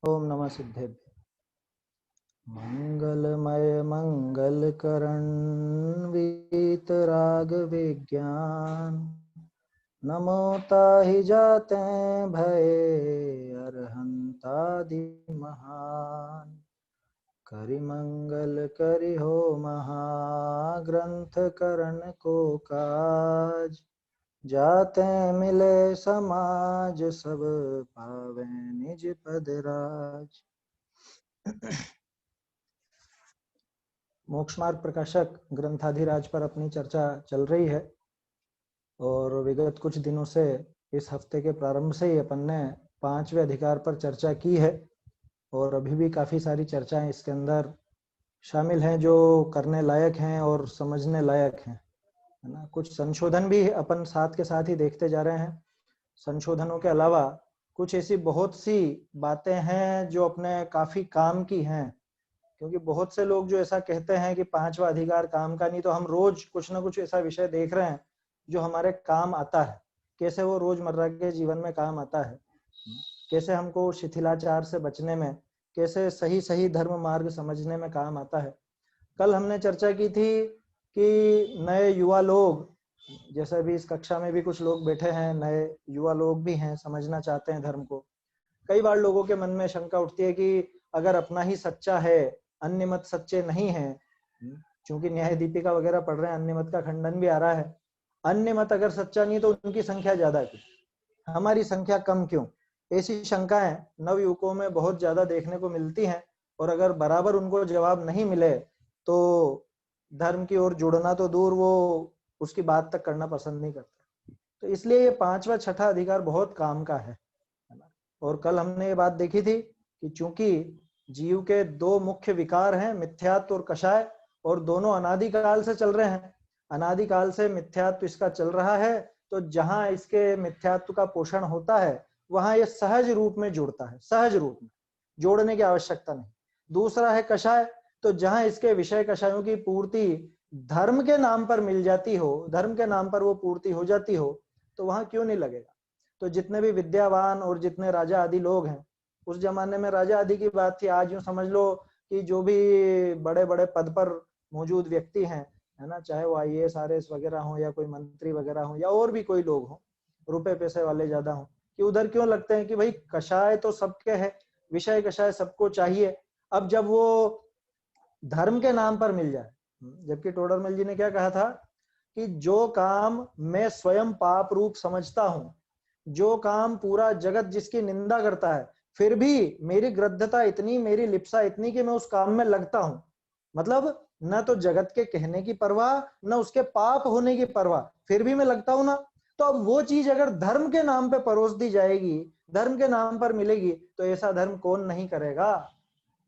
ओम नमः सिद्धेभ्य। मंगलमय मंगलकरण वीतराग विज्ञान, नमो ताहि जाते भय अरहंतादि महान। करि मंगल करि हो महाग्रंथ करण को काज, जाते मिले समाज सब पावे निज पद राज। मोक्ष मार्ग प्रकाशक ग्रंथाधिराज पर अपनी चर्चा चल रही है और विगत कुछ दिनों से इस हफ्ते के प्रारंभ से ही अपन ने 5वें अधिकार पर चर्चा की है और अभी भी काफी सारी चर्चाएं इसके अंदर शामिल हैं जो करने लायक हैं और समझने लायक हैं, है ना। कुछ संशोधन भी अपन साथ के साथ ही देखते जा रहे हैं। संशोधनों के अलावा कुछ ऐसी बहुत सी बातें हैं जो अपने काफी काम की हैं, क्योंकि बहुत से लोग जो ऐसा कहते हैं कि 5वां अधिकार काम का नहीं, तो हम रोज कुछ ना कुछ ऐसा विषय देख रहे हैं जो हमारे काम आता है। कैसे वो रोजमर्रा के जीवन में काम आता है, कैसे हमको शिथिलाचार से बचने में, कैसे सही सही धर्म मार्ग समझने में काम आता है। कल हमने चर्चा की थी कि नए युवा लोग, जैसे अभी इस कक्षा में भी कुछ लोग बैठे हैं, नए युवा लोग भी हैं, समझना चाहते हैं धर्म को। कई बार लोगों के मन में शंका उठती है कि अगर अपना ही सच्चा है, अन्य मत सच्चे नहीं है, क्योंकि न्याय दीपिका वगैरह पढ़ रहे हैं, अन्य मत का खंडन भी आ रहा है। अन्य मत अगर सच्चा नहीं तो उनकी संख्या ज्यादा क्यों, हमारी संख्या कम क्यों? ऐसी शंकाएं नव युवकों में बहुत ज्यादा देखने को मिलती हैं और अगर बराबर उनको जवाब नहीं मिले तो धर्म की ओर जुड़ना तो दूर, वो उसकी बात तक करना पसंद नहीं करते। तो इसलिए ये 5वां छठा अधिकार बहुत काम का है ना। और कल हमने ये बात देखी थी कि चूंकि जीव के दो मुख्य विकार हैं, मिथ्यात्व और कषाय, और दोनों अनादिकाल से चल रहे हैं। अनादिकाल से मिथ्यात्व इसका चल रहा है, तो जहां इसके मिथ्यात्व का पोषण होता है वहां ये सहज रूप में जुड़ता है, सहज रूप में, जोड़ने की आवश्यकता नहीं। दूसरा है कषाय, तो जहां इसके विषय कषायों की पूर्ति धर्म के नाम पर मिल जाती हो, धर्म के नाम पर वो पूर्ति हो जाती हो, तो वहां क्यों नहीं लगेगा। तो जितने भी विद्यावान और जितने राजा आदि लोग हैं, उस जमाने में राजा आदि की बात थी, आज यूं समझ लो कि जो भी बड़े बड़े पद पर मौजूद व्यक्ति हैं, है ना, चाहे वो IAS RS वगैरह हो या कोई मंत्री वगैरह हो या और भी कोई लोग हो, रुपए पैसे वाले ज्यादा हो, कि उधर क्यों लगते हैं कि भाई कषाय तो सबके है, विषय कषाय सबको चाहिए। अब जब वो धर्म के नाम पर मिल जाए, जबकि टोडरमल जी ने क्या कहा था कि जो काम मैं स्वयं पाप रूप समझता हूं, जो काम पूरा जगत जिसकी निंदा करता है, फिर भी मेरी ग्रद्धता इतनी, मेरी लिप्सा इतनी कि मैं उस काम में लगता हूं। मतलब न तो जगत के कहने की परवाह, न उसके पाप होने की परवाह, फिर भी मैं लगता हूं ना। तो अब वो चीज अगर धर्म के नाम पे परोस दी जाएगी, धर्म के नाम पर मिलेगी, तो ऐसा धर्म कौन नहीं करेगा।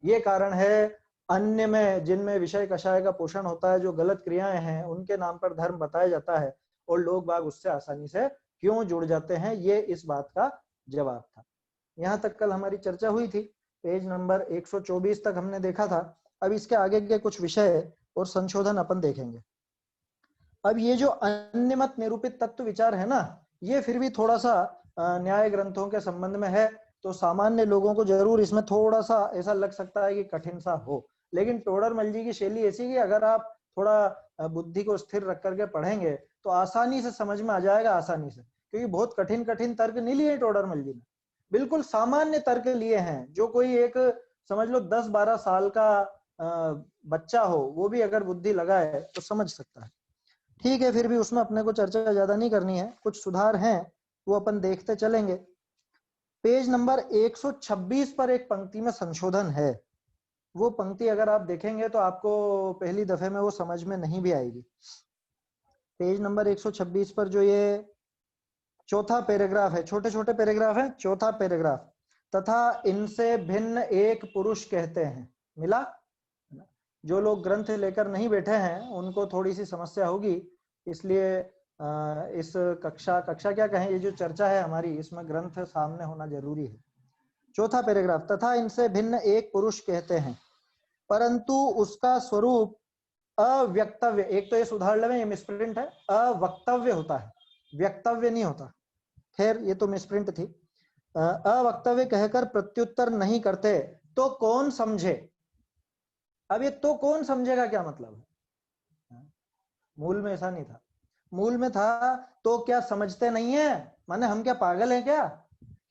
ये कारण है अन्य में, जिनमें विषय कषाय का पोषण होता है, जो गलत क्रियाएं हैं, उनके नाम पर धर्म बताया जाता है और लोग बाग उससे आसानी से क्यों जुड़ जाते हैं। ये इस बात का जवाब था। यहां तक कल हमारी चर्चा हुई थी। पेज नंबर 124 तक हमने देखा था। अब इसके आगे के कुछ विषय और संशोधन अपन देखेंगे। अब ये जो अन्यमत निरूपित तत्व विचार है ना, ये फिर भी थोड़ा सा न्याय ग्रंथों के संबंध में है, तो सामान्य लोगों को जरूर इसमें थोड़ा सा ऐसा लग सकता है कि कठिन सा हो, लेकिन टोडरमल जी की शैली ऐसी कि अगर आप थोड़ा बुद्धि को स्थिर रख करके पढ़ेंगे तो आसानी से समझ में आ जाएगा, आसानी से। क्योंकि बहुत कठिन कठिन तर्क नहीं लिए टोडरमल जी ने, बिल्कुल सामान्य तर्क लिए हैं, जो कोई एक समझ लो 10-12 साल का बच्चा हो, वो भी अगर बुद्धि लगाए तो समझ सकता है। ठीक है, फिर भी उसमें अपने को चर्चा ज्यादा नहीं करनी है, कुछ सुधार हैं वो अपन देखते चलेंगे। पेज नंबर 126 पर एक पंक्ति में संशोधन है। वो पंक्ति अगर आप देखेंगे तो आपको पहली दफे में वो समझ में नहीं भी आएगी। पेज नंबर 126 पर जो ये चौथा पैराग्राफ है, छोटे छोटे पैराग्राफ है, चौथा पैराग्राफ, तथा इनसे भिन्न एक पुरुष कहते हैं। मिला? जो लोग ग्रंथ लेकर नहीं बैठे हैं उनको थोड़ी सी समस्या होगी, इसलिए इस कक्षा क्या कहें, ये जो चर्चा है हमारी, इसमें ग्रंथ सामने होना जरूरी है। चौथा पैराग्राफ, तथा इनसे भिन्न एक पुरुष कहते हैं, परंतु उसका स्वरूप अव्यक्तव्य, एक तो ये सुधार लें, ये मिसप्रिंट है, अवक्तव्य होता है, व्यक्तव्य नहीं होता। खैर ये तो मिसप्रिंट थी। अवक्तव्य कहकर प्रत्युत्तर नहीं करते तो कौन समझे। अब ये तो कौन समझेगा क्या मतलब है? मूल में ऐसा नहीं था। मूल में था तो क्या समझते नहीं है, माने हम क्या पागल हैं क्या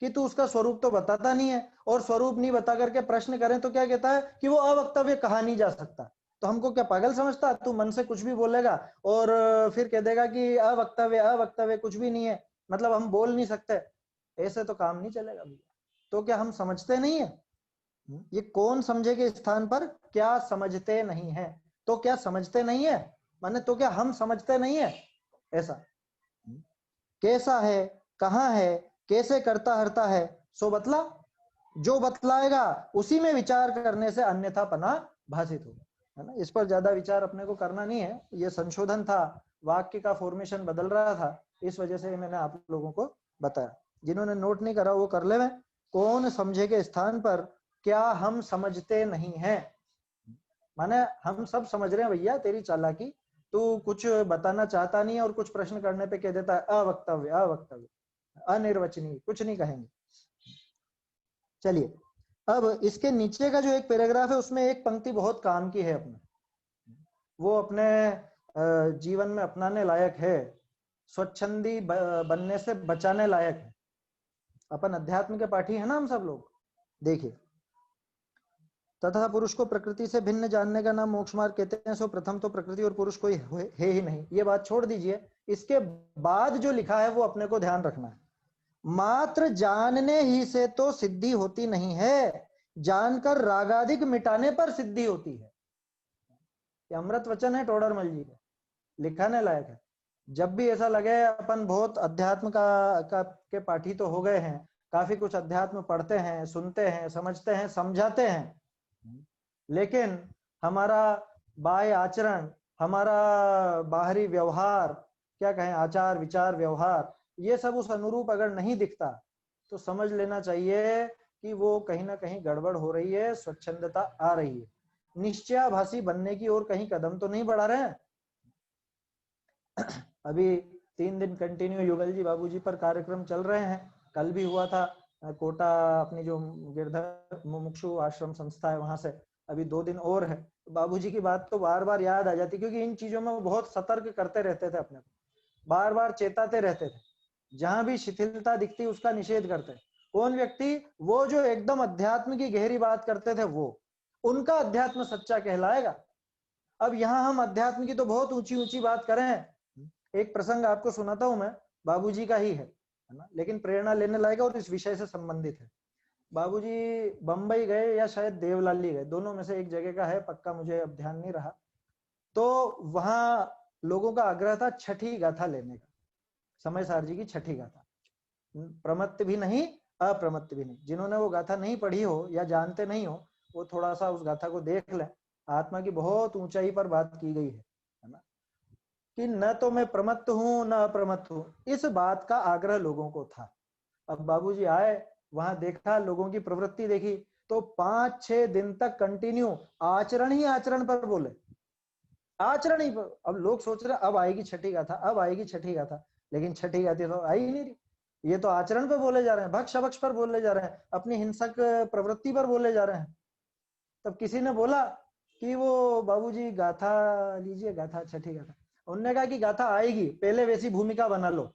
कि तू उसका स्वरूप तो बताता नहीं है, और स्वरूप नहीं बता करके प्रश्न करें तो क्या कहता है कि वो अवक्तव्य कहा नहीं जा सकता। तो हमको क्या पागल समझता, तू मन से कुछ भी बोलेगा और फिर कह देगा कि अवक्तव्य अवक्तव्य कुछ भी नहीं है, मतलब हम बोल नहीं सकते। ऐसे तो काम नहीं चलेगा भैया। तो क्या हम समझते नहीं है? ये कौन समझे के स्थान पर क्या समझते नहीं है, तो क्या समझते नहीं है माने तो क्या हम समझते नहीं है ऐसा। कैसा है, कहाँ है, कैसे करता हरता है, सो बतला। जो बतलाएगा उसी में विचार करने से अन्यथा पना भाषित होगा, है ना। इस पर ज्यादा विचार अपने को करना नहीं है, ये संशोधन था, वाक्य का फॉर्मेशन बदल रहा था, इस वजह से मैंने आप लोगों को बताया। जिन्होंने नोट नहीं करा वो कर ले। कौन समझे के स्थान पर क्या हम समझते नहीं है, माने हम सब समझ रहे हैं भैया तेरी चालाकी, तू कुछ बताना चाहता नहीं है और कुछ प्रश्न करने पे कह देता है अवक्तव्य अवक्तव्य अनिर्वचनीय, कुछ नहीं कहेंगे। चलिए अब इसके नीचे का जो एक पैराग्राफ है उसमें एक पंक्ति बहुत काम की है अपने, वो अपने जीवन में अपनाने लायक है, स्वच्छंदी बनने से बचाने लायक है। अपन अध्यात्म के पाठी है ना हम सब लोग। देखिए, तथा पुरुष को प्रकृति से भिन्न जानने का नाम मोक्ष मार्ग कहते हैं, सो प्रथम तो प्रकृति और पुरुष कोई है ही नहीं। ये बात छोड़ दीजिए, इसके बाद जो लिखा है वो अपने को ध्यान रखना है। मात्र जानने ही से तो सिद्धि होती नहीं है, जानकर रागादिक मिटाने पर सिद्धि होती है। ये अमृत वचन है टोडरमल जी का, लिखाने लायक है। जब भी ऐसा लगे अपन बहुत अध्यात्म का के पाठी तो हो गए हैं, काफी कुछ अध्यात्म पढ़ते हैं, सुनते हैं, समझते हैं, समझाते हैं, लेकिन हमारा बाह्य आचरण, हमारा बाहरी व्यवहार, क्या कहें, आचार विचार व्यवहार, ये सब उस अनुरूप अगर नहीं दिखता तो समझ लेना चाहिए कि वो कहीं ना कहीं गड़बड़ हो रही है, स्वच्छंदता आ रही है, निश्चयाभासी बनने की ओर कहीं कदम तो नहीं बढ़ा रहे हैं। अभी 3 दिन कंटिन्यू युगल जी बाबूजी पर कार्यक्रम चल रहे हैं, कल भी हुआ था कोटा, अपनी जो गिरधर मुमुक्षु आश्रम संस्था है वहां से, अभी 2 दिन और है। बाबूजी की बात तो बार बार याद आ जाती, क्योंकि इन चीजों में वो बहुत सतर्क करते रहते थे, अपने को बार बार चेताते रहते थे, जहां भी शिथिलता दिखती उसका निषेध करते। कौन व्यक्ति, वो जो एकदम अध्यात्म की गहरी बात करते थे, वो उनका अध्यात्म सच्चा कहलाएगा। अब यहाँ हम अध्यात्म की तो बहुत ऊंची ऊंची बात करें। एक प्रसंग आपको सुनाता हूं मैं, बाबूजी का ही है ना, लेकिन प्रेरणा लेने लायक और इस विषय से संबंधित है। बाबूजी बंबई गए या शायद देवलाली गए, दोनों में से एक जगह का है, पक्का मुझे अब ध्यान नहीं रहा। तो वहां लोगों का आग्रह था छठी गाथा लेने का, समय सार जी की छठी गाथा, प्रमत्त भी नहीं अप्रमत्त भी नहीं। जिन्होंने वो गाथा नहीं पढ़ी हो या जानते नहीं हो, वो थोड़ा सा उस गाथा को देख लें। आत्मा की बहुत ऊंचाई पर बात की गई है ना, कि न तो मैं प्रमत्त हूं न अप्रमत्त हूं, इस बात का आग्रह लोगों को था। अब बाबूजी आए, वहां देखा, लोगों की प्रवृत्ति देखी, तो 5-6 दिन तक कंटिन्यू आचरण ही आचरण पर बोले, आचरण ही पर। अब लोग सोच रहे अब आएगी छठी गाथा, अब आएगी छठी गाथा, लेकिन छठी गाथा तो आई ही नहीं रही। ये तो आचरण पर बोले जा रहे हैं, भक्ष अभक्ष पर बोले जा रहे हैं, अपनी हिंसक प्रवृत्ति पर बोले जा रहे हैं। तब किसी ने बोला कि वो बाबूजी गाथा लीजिए, गाथा छठी गाथा। उन्होंने कहा कि गाथा आएगी, पहले वैसी भूमिका बना लो।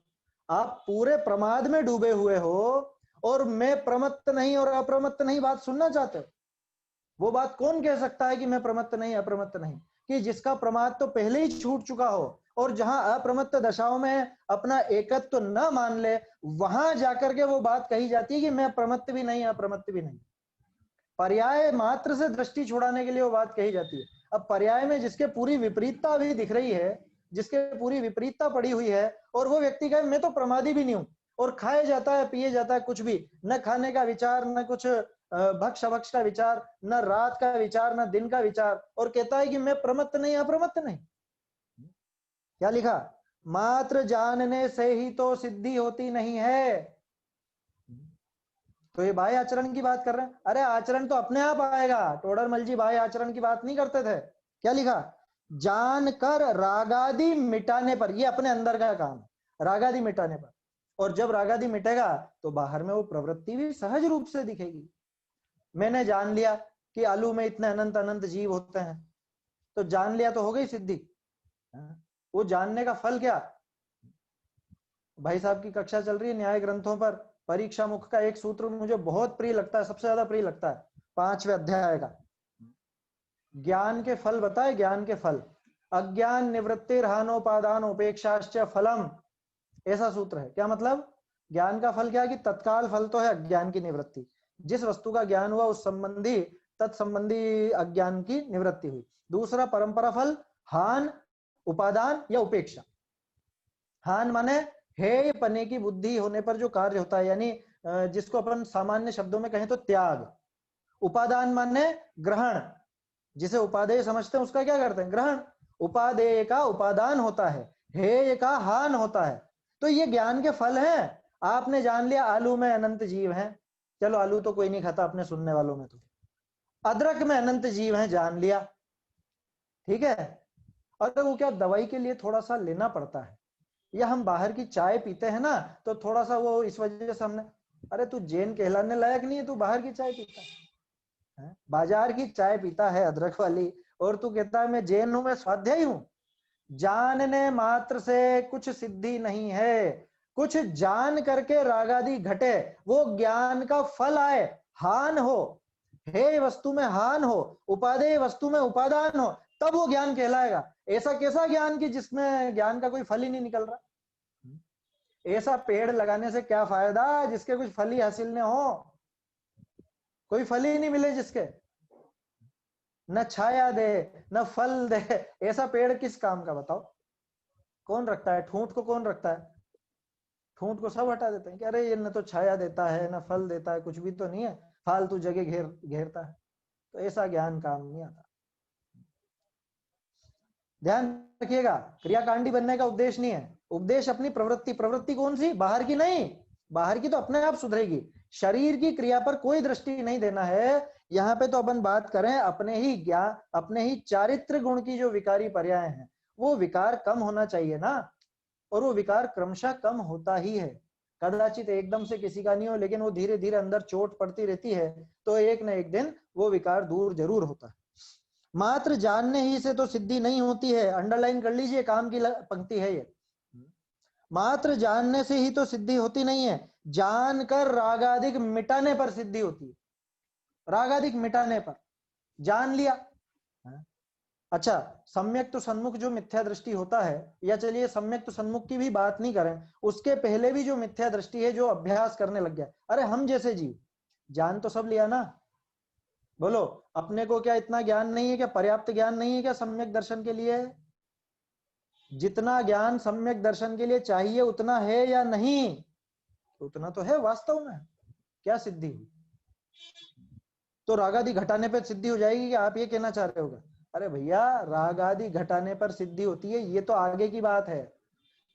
आप पूरे प्रमाद में डूबे हुए हो और मैं प्रमत्त नहीं और अप्रमत्त नहीं बात सुनना चाहते हो। वो बात कौन कह सकता है कि मैं प्रमत्त नहीं अप्रमत्त नहीं, कि जिसका प्रमाद तो पहले ही छूट चुका हो, और जहां अप्रमत्त दशाओं में अपना एकत्व तो न मान ले, वहां जाकर के वो बात कही जाती है कि मैं प्रमत्त भी नहीं अप्रमत्त भी नहीं। पर्याय मात्र से दृष्टि छुड़ाने के लिए वो बात कही जाती है। अब पर्याय में जिसके पूरी विपरीतता भी दिख रही है, जिसके पूरी विपरीतता पड़ी हुई है, और वो व्यक्ति कहे मैं तो प्रमादी भी नहीं हूं, और खाए जाता है पिए जाता है कुछ भी, न खाने का विचार, न कुछ भक्ष भक्ष का विचार, न रात का विचार, न दिन का विचार, और कहता है कि मैं प्रमत्त नहीं अप्रमत्त नहीं। क्या लिखा, मात्र जानने से ही तो सिद्धि होती नहीं है। तो ये बाह्य आचरण की बात कर रहे हैं। अरे आचरण तो अपने आप आएगा, टोडरमल जी बाह्य आचरण की बात नहीं करते थे। क्या लिखा, जानकर रागादि मिटाने पर, ये अपने अंदर का काम है, रागादि मिटाने पर। और जब राग आदि मिटेगा तो बाहर में वो प्रवृत्ति भी सहज रूप से दिखेगी। मैंने जान लिया कि आलू में इतने अनंत अनंत जीव होते हैं, तो जान लिया तो हो गई सिद्धि। वो जानने का फल क्या? भाई साहब की कक्षा चल रही है न्याय ग्रंथों पर, परीक्षा मुख का एक सूत्र मुझे बहुत प्रिय लगता है, सबसे ज्यादा प्रिय लगता है, 5वें अध्याय का। ज्ञान के फल बताए, ज्ञान के फल। अज्ञान निवृत्तिर्हानोपादान उपेक्षाश्च फलम, ऐसा सूत्र है। क्या मतलब? ज्ञान का फल क्या? कि तत्काल फल तो है अज्ञान की निवृत्ति, जिस वस्तु का ज्ञान हुआ उस संबंधी तत्संबंधी अज्ञान की निवृत्ति हुई। दूसरा परंपरा फल हान, उपादान या उपेक्षा। हान माने हेय पने की बुद्धि होने पर जो कार्य होता है, यानी जिसको अपन सामान्य शब्दों में कहें तो त्याग। उपादान माने ग्रहण, जिसे उपादेय समझते हैं उसका क्या करते हैं? ग्रहण। उपादेय का उपादान होता है, हेय का हान होता है। तो ये ज्ञान के फल हैं। आपने जान लिया आलू में अनंत जीव हैं, चलो आलू तो कोई नहीं खाता अपने सुनने वालों में, तो अदरक में अनंत जीव हैं, जान लिया, ठीक है। अगर वो क्या दवाई के लिए थोड़ा सा लेना पड़ता है, या हम बाहर की चाय पीते हैं ना, तो थोड़ा सा वो इस वजह से हमने, अरे तू जैन कहलाने लायक नहीं है, तू बाहर की चाय पीता है, बाजार की चाय पीता है अदरक वाली, और तू कहता है मैं जैन हूं, मैं स्वाध्यायी हूं। जानने मात्र से कुछ सिद्धि नहीं है, कुछ जान करके रागादि घटे, वो ज्ञान का फल आए, हान हो, हे वस्तु में हान हो, उपादेय वस्तु में उपादान हो, तब वो ज्ञान कहलाएगा। ऐसा कैसा ज्ञान कि जिसमें ज्ञान का कोई फल ही नहीं निकल रहा? ऐसा पेड़ लगाने से क्या फायदा जिसके कुछ फल ही हासिल न हो, कोई फल ही नहीं मिले जिसके, न छाया दे न फल दे। ऐसा पेड़ किस काम का बताओ? कौन रखता है? ठूंठ को कौन रखता है? ठूंठ को सब हटा देते हैं कि अरे ये न तो छाया देता है न फल देता है, कुछ भी तो नहीं है, फालतू जगह घेरता है। तो ऐसा ज्ञान काम नहीं आता। ध्यान रखिएगा, क्रियाकांडी बनने का उपदेश नहीं है, उपदेश अपनी प्रवृत्ति। प्रवृत्ति कौन सी? बाहर की नहीं, बाहर की तो अपने आप सुधरेगी, शरीर की क्रिया पर कोई दृष्टि नहीं देना है। यहाँ पे तो अपन बात करें अपने ही ज्ञान, अपने ही चारित्र गुण की जो विकारी पर्याय हैं, वो विकार कम होना चाहिए ना, और वो विकार क्रमशः कम होता ही है। कदाचित एकदम से किसी का नहीं हो, लेकिन वो धीरे धीरे अंदर चोट पड़ती रहती है, तो एक न एक दिन वो विकार दूर जरूर होता है। मात्र जानने ही से तो सिद्धि नहीं होती है, अंडरलाइन कर लीजिए, काम की पंक्ति है ये। मात्र जानने से ही तो सिद्धि होती नहीं है, जानकर रागादिक मिटाने पर सिद्धि होती है। रागादिक मिटाने पर जान लिया। अच्छा, सम्यक तो सन्मुख जो मिथ्या दृष्टि होता है, या चलिए सम्यक तो सन्मुख की भी बात नहीं करें, उसके पहले भी जो मिथ्या दृष्टि है, जो अभ्यास करने लग गया, अरे हम जैसे जीव जान तो सब लिया ना, बोलो अपने को क्या इतना ज्ञान नहीं है? क्या पर्याप्त ज्ञान नहीं है क्या सम्यक दर्शन के लिए? जितना ज्ञान सम्यक दर्शन के लिए चाहिए उतना है या नहीं? उतना तो है वास्तव में। क्या सिद्धि हुई? तो रागादि घटाने पर सिद्धि हो जाएगी क्या, आप ये कहना चाह रहे होगा? अरे भैया, रागादि घटाने पर सिद्धि होती है, ये तो आगे की बात है।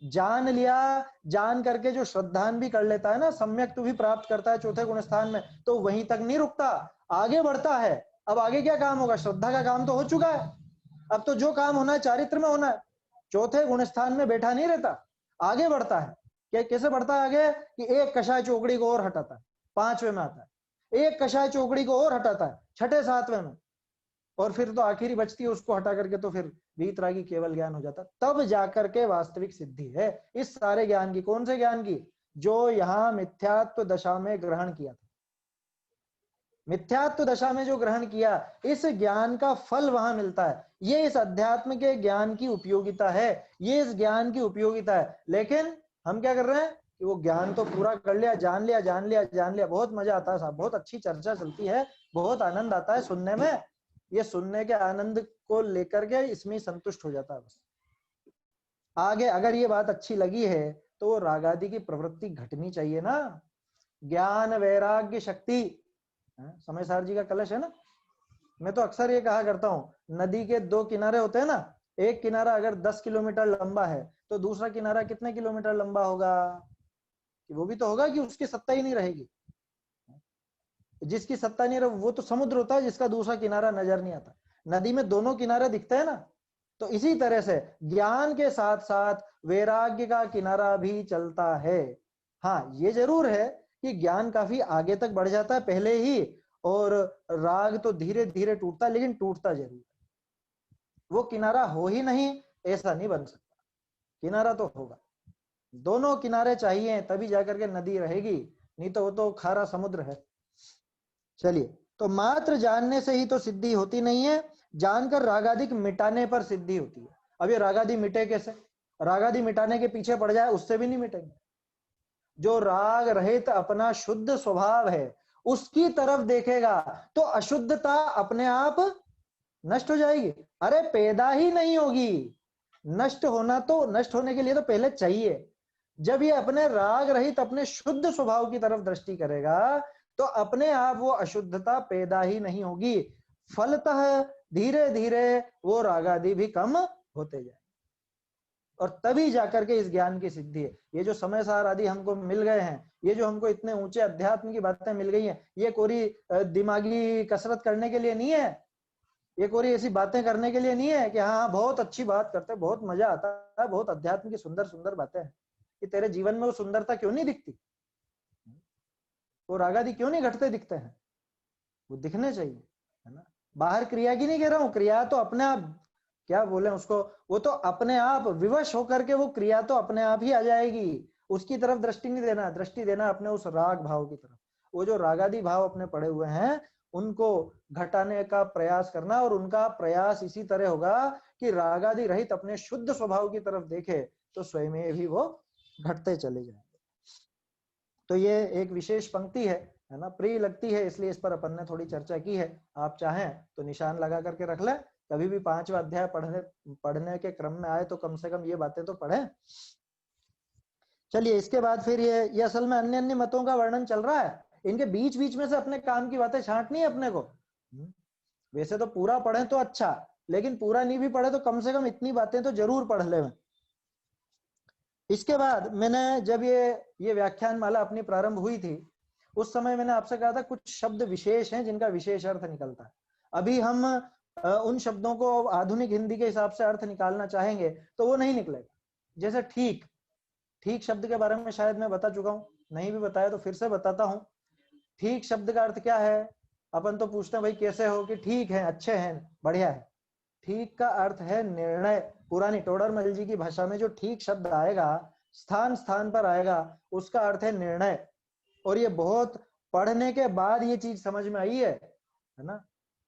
जान लिया, जान करके जो श्रद्धान भी कर लेता है ना, सम्यक तो भी प्राप्त करता है चौथे गुण स्थान में, तो वहीं तक नहीं रुकता, आगे बढ़ता है। अब आगे क्या काम होगा? श्रद्धा का काम तो हो चुका है, अब तो जो काम होना है चारित्र में होना है। चौथे गुण स्थान में बैठा नहीं रहता, आगे बढ़ता है। क्या कैसे बढ़ता है आगे? कि एक कषाय चौकड़ी को और हटाता है, 5वें में आता है, एक कषाय चौकड़ी को और हटाता है 6ठे 7वें में, और फिर तो आखिरी बचती है, उसको हटा करके तो फिर वीतरागी केवल ज्ञान हो जाता, तब जाकर के वास्तविक सिद्धि है इस सारे ज्ञान की। कौन से ज्ञान की? जो यहाँ मिथ्यात्व दशा में ग्रहण किया था, मिथ्यात्व दशा में जो ग्रहण किया, इस ज्ञान का फल वहां मिलता है। ये इस अध्यात्म के ज्ञान की उपयोगिता है, ये इस ज्ञान की उपयोगिता है। लेकिन हम क्या कर रहे हैं कि वो ज्ञान तो पूरा कर लिया, जान लिया जान लिया जान लिया, बहुत मजा आता है साहब, बहुत अच्छी चर्चा चलती है, बहुत आनंद आता है सुनने में। ये सुनने के आनंद को लेकर के इसमें संतुष्ट हो जाता है बस। आगे अगर ये बात अच्छी लगी है तो वो रागादि की प्रवृत्ति घटनी चाहिए ना। ज्ञान वैराग्य शक्ति, समय सार जी का कलश है ना। मैं तो अक्सर ये कहा करता हूँ, नदी के 2 किनारे होते हैं ना, एक किनारा अगर 10 किलोमीटर लंबा है तो दूसरा किनारा कितने किलोमीटर लंबा होगा? वो भी तो होगा कि उसकी सत्ता ही नहीं रहेगी। जिसकी सत्ता नहीं रहे वो तो समुद्र होता है, जिसका दूसरा किनारा नजर नहीं आता। नदी में दोनों किनारे दिखते हैं ना, तो इसी तरह से ज्ञान के साथ साथ वैराग्य का किनारा भी चलता है। हाँ ये जरूर है कि ज्ञान काफी आगे तक बढ़ जाता है पहले ही, और राग तो धीरे धीरे टूटता, लेकिन टूटता जरूर है। वो किनारा हो ही नहीं ऐसा नहीं बन सकता, किनारा तो होगा, दोनों किनारे चाहिए तभी जाकर के नदी रहेगी, नहीं तो वो तो खारा समुद्र है। चलिए, तो मात्र जानने से ही तो सिद्धि होती नहीं है, जानकर रागादि मिटाने पर सिद्धि होती है। अब ये रागादि मिटे कैसे? रागादि मिटाने के पीछे पड़ जाए उससे भी नहीं मिटेंगे। जो राग रहित अपना शुद्ध स्वभाव है उसकी तरफ देखेगा तो अशुद्धता अपने आप नष्ट हो जाएगी। अरे पैदा ही नहीं होगी, नष्ट होना तो, नष्ट होने के लिए तो पहले चाहिए। जब ये अपने राग रहित अपने शुद्ध स्वभाव की तरफ दृष्टि करेगा तो अपने आप वो अशुद्धता पैदा ही नहीं होगी, फलतः धीरे धीरे वो रागादि भी कम होते जाए, और तभी जाकर के इस ज्ञान की सिद्धि है। ये जो समय सार आदि हमको मिल गए हैं, ये जो हमको इतने ऊंचे अध्यात्म की बातें मिल गई हैं, ये कोई दिमागी कसरत करने के लिए नहीं है, ये कोई ऐसी बातें करने के लिए नहीं है कि हाँ बहुत अच्छी बात करते हैं, बहुत मजा आता है, बहुत अध्यात्म की सुंदर सुंदर बातें हैं, कि तेरे जीवन में वो सुंदरता क्यों नहीं दिखती, वो रागादि क्यों नहीं घटते दिखते हैं? वो दिखने चाहिए, है ना। बाहर क्रिया की नहीं कह रहा हूँ, क्रिया तो अपने आप, क्या बोले उसको, वो तो अपने आप विवश होकर के वो क्रिया तो अपने आप ही आ जाएगी, उसकी तरफ दृष्टि नहीं देना, दृष्टि देना अपने उस राग भाव की तरफ। वो जो रागादि भाव अपने पड़े हुए हैं उनको घटाने का प्रयास करना, और उनका प्रयास इसी तरह होगा कि रागादि रहित अपने शुद्ध स्वभाव की तरफ देखे तो स्वयं भी वो घटते चले जाएंगे। तो ये एक विशेष पंक्ति है ना, प्रिय लगती है इसलिए इस पर अपन ने थोड़ी चर्चा की है। आप चाहें तो निशान लगा करके रख लें, कभी भी 5वां अध्याय पढ़ने के क्रम में आए तो कम से कम ये बातें तो पढ़ें। चलिए, इसके बाद फिर ये असल में अन्य अन्य मतों का वर्णन चल रहा है, इनके बीच बीच में से अपने काम की बातें छांटनी है अपने को। वैसे तो पूरा पढ़े तो अच्छा, लेकिन पूरा नहीं भी पढ़े तो कम से कम इतनी बातें तो जरूर पढ़ ले। इसके बाद मैंने जब ये व्याख्यान माला अपनी प्रारंभ हुई थी उस समय मैंने आपसे कहा था कुछ शब्द विशेष हैं जिनका विशेष अर्थ निकलता है। अभी हम उन शब्दों को आधुनिक हिंदी के हिसाब से अर्थ निकालना चाहेंगे तो वो नहीं निकलेगा। जैसे ठीक, ठीक शब्द के बारे में शायद मैं बता चुका हूं, नहीं भी बताया तो फिर से बताता हूं। ठीक शब्द का अर्थ क्या है? अपन तो पूछते हैं भाई कैसे हो, कि ठीक है, अच्छे हैं, बढ़िया है। ठीक का अर्थ है निर्णय। पुरानी टोडरमल जी की भाषा में जो ठीक शब्द आएगा, स्थान स्थान पर आएगा, उसका अर्थ है निर्णय। और ये बहुत पढ़ने के बाद ये चीज समझ में आई है ना।